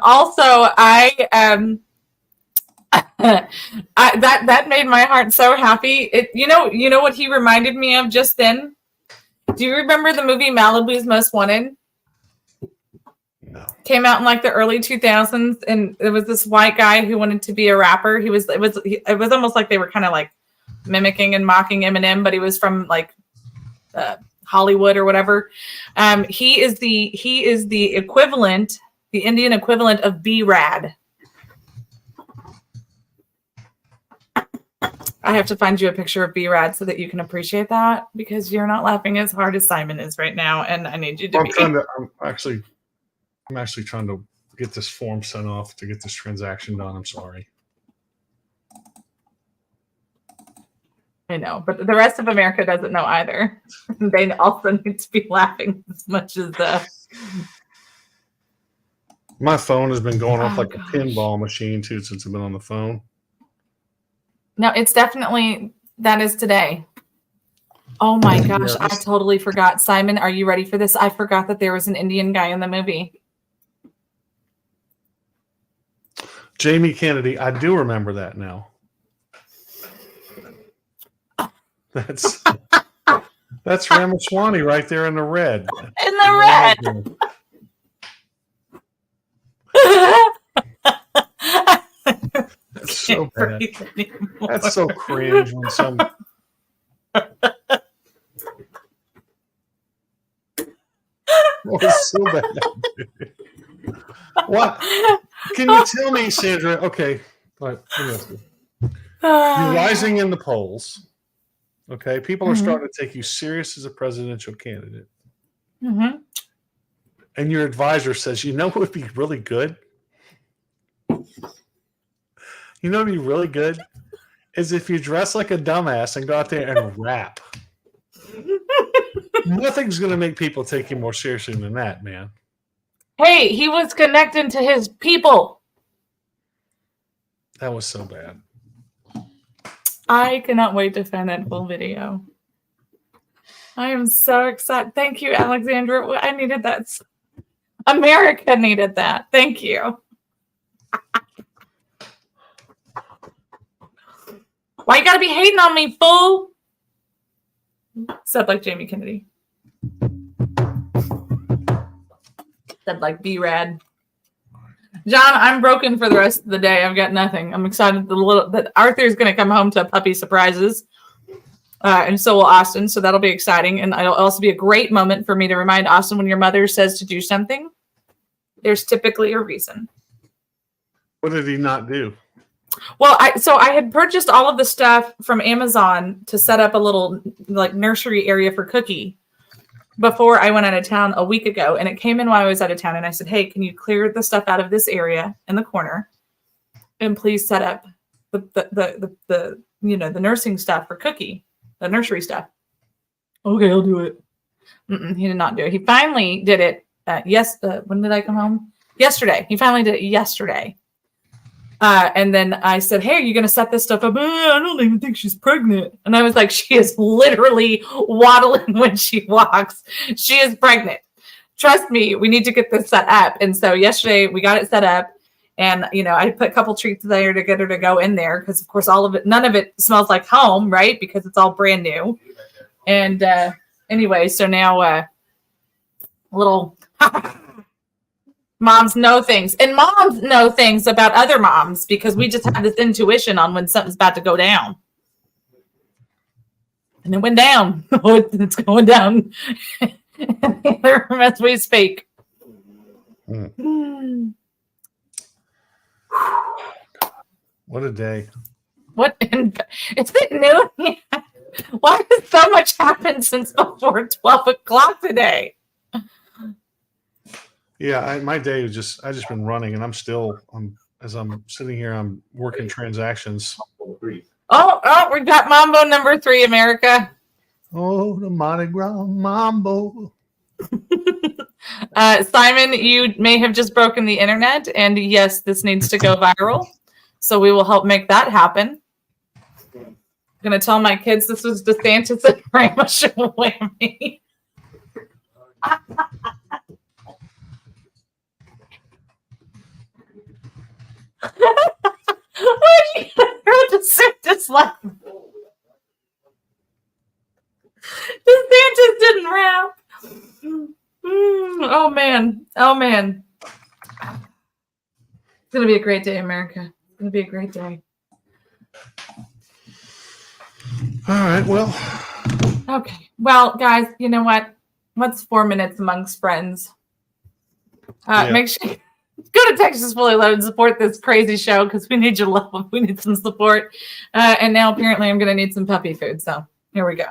made my heart so happy. You know what he reminded me of just then. Do you remember the movie Malibu's Most Wanted? No. Came out in like the early 2000s, and it was this white guy who wanted to be a rapper. It was almost like they were kind of like mimicking and mocking Eminem, but he was from like Hollywood or whatever. He is the equivalent, the Indian equivalent of B-Rad. I have to find you a picture of B-Rad so that you can appreciate that, because you're not laughing as hard as Simon is right now, and I need you to be. I'm actually trying to get this form sent off to get this transaction done. I'm sorry. I know, but the rest of America doesn't know either. They also need to be laughing as much as my phone has been going off like a pinball machine too since I've been on the phone. No, it's definitely, that is today. Oh my gosh, I totally forgot. Simon, are you ready for this? I forgot that there was an Indian guy in the movie. Jamie Kennedy, I do remember that now. That's Ramaswamy right there in the red. In the red. That's so bad. That's so cringe when some. Oh, it's so bad. What? Can you tell me, Sandra? Okay, all right, you're rising in the polls. Okay, people are starting to take you serious as a presidential candidate. Mm-hmm. And your advisor says, you know what would be really good? You know what would be really good? Is if you dress like a dumbass and go out there and rap. Nothing's going to make people take you more seriously than that, man. Hey, he was connecting to his people. That was so bad. I cannot wait to find that full video. I am so excited. Thank you, Alexandra. I needed that. America needed that. Thank you. Why you gotta be hating on me, fool? Said like Jamie Kennedy. Said like B-Rad. John, I'm broken for the rest of the day. I've got nothing. I'm excited that Arthur's going to come home to puppy surprises. And so will Austin. So that'll be exciting. And it'll also be a great moment for me to remind Austin, when your mother says to do something, there's typically a reason. What did he not do? Well, I had purchased all of the stuff from Amazon to set up a little like nursery area for Cookie before I went out of town a week ago, and it came in while I was out of town, and I said, hey, can you clear the stuff out of this area in the corner and please set up the nursing stuff for Cookie, the nursery stuff. Okay, I'll do it. He did not do it. He finally did it. When did I come home? Yesterday. He finally did it yesterday. And then I said, hey, are you going to set this stuff up? I don't even think she's pregnant. And I was like, she is literally waddling when she walks. She is pregnant. Trust me, we need to get this set up. And so yesterday we got it set up. And, I put a couple treats there to get her to go in there because, of course, none of it smells like home, right? Because it's all brand new. And anyway, so now little moms know things. And moms know things about other moms because we just have this intuition on when something's about to go down. And it went down. It's going down as we speak. What a day. It's been noon. Why has so much happened since before 12 o'clock today? Yeah, my day is I just been running, and as I'm sitting here, I'm working transactions. Oh, we got Mambo number 3, America. Oh, the Mardi Gras Mambo. Simon, you may have just broken the internet, and yes, this needs to go viral. So we will help make that happen. I'm going to tell my kids this was DeSantis and Ramos whammy. Why did you hear DeSantis laugh? DeSantis didn't rap. Oh, man. It's going to be a great day, America. It's going to be a great day. All right, well. Okay. Well, guys, you know what? What's 4 minutes amongst friends? Make sure you go to Texas Fully Loaded and support this crazy show because we need your love. We need some support. And now apparently I'm going to need some puppy food. So here we go.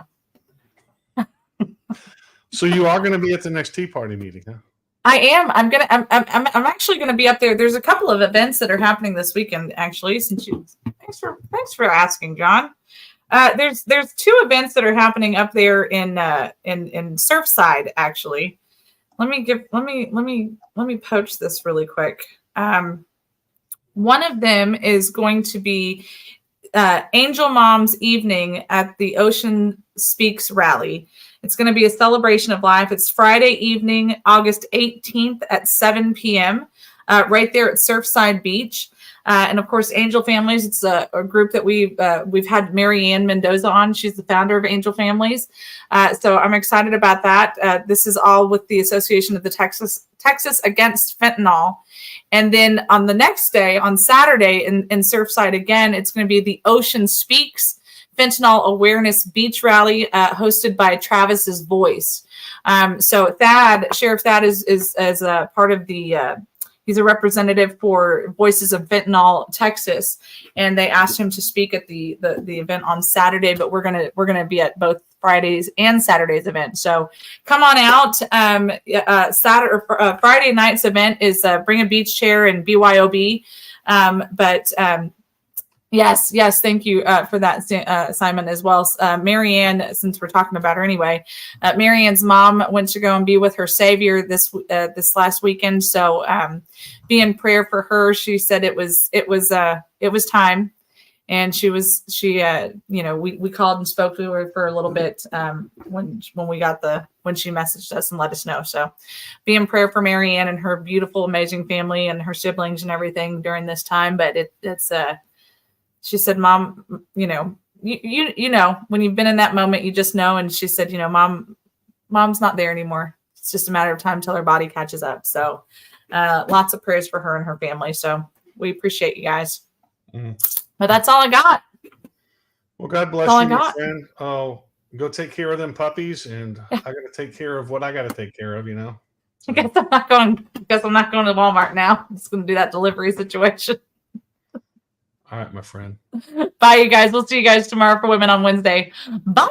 So you are going to be at the next Tea Party meeting, huh? I am. I'm actually going to be up there. There's a couple of events that are happening this weekend, actually. Thanks for asking, John. There's 2 events that are happening up there in Surfside, actually. Let me poach this really quick. One of them is going to be Angel Moms Evening at the Ocean Speaks Rally. It's going to be a celebration of life. It's Friday evening, August 18th at 7 p.m. Right there at Surfside Beach. And of course, Angel Families, it's a group that we've had Mary Ann Mendoza on. She's the founder of Angel Families. So I'm excited about that. This is all with the Association of the Texas Against Fentanyl. And then on the next day, on Saturday in Surfside again, it's going to be the Ocean Speaks Fentanyl Awareness Beach Rally hosted by Travis's Voice. So Sheriff Thad is a part of the he's a representative for Voices of Fentanyl Texas, and they asked him to speak at the event on Saturday. But we're gonna be at both Fridays and Saturdays event. So come on out. Friday night's event is Bring a Beach Chair and BYOB. Yes, thank you for that, Simon, as well. Marianne, since we're talking about her anyway, Marianne's mom went to go and be with her Savior this last weekend. So be in prayer for her. She said it was time, and we called and spoke to her for a little bit when she messaged us and let us know. So be in prayer for Marianne and her beautiful, amazing family and her siblings and everything during this time. But it's she said, Mom, you know, when you've been in that moment, you just know. And she said, Mom's not there anymore. It's just a matter of time till her body catches up. So lots of prayers for her and her family. So we appreciate you guys. But that's all I got. Well, God bless you, my friend. Oh, go take care of them puppies, and I got to take care of what I got to take care of, So. I guess I'm not going to Walmart now. I'm just going to do that delivery situation. All right, my friend. Bye, you guys. We'll see you guys tomorrow for Women on Wednesday. Bye.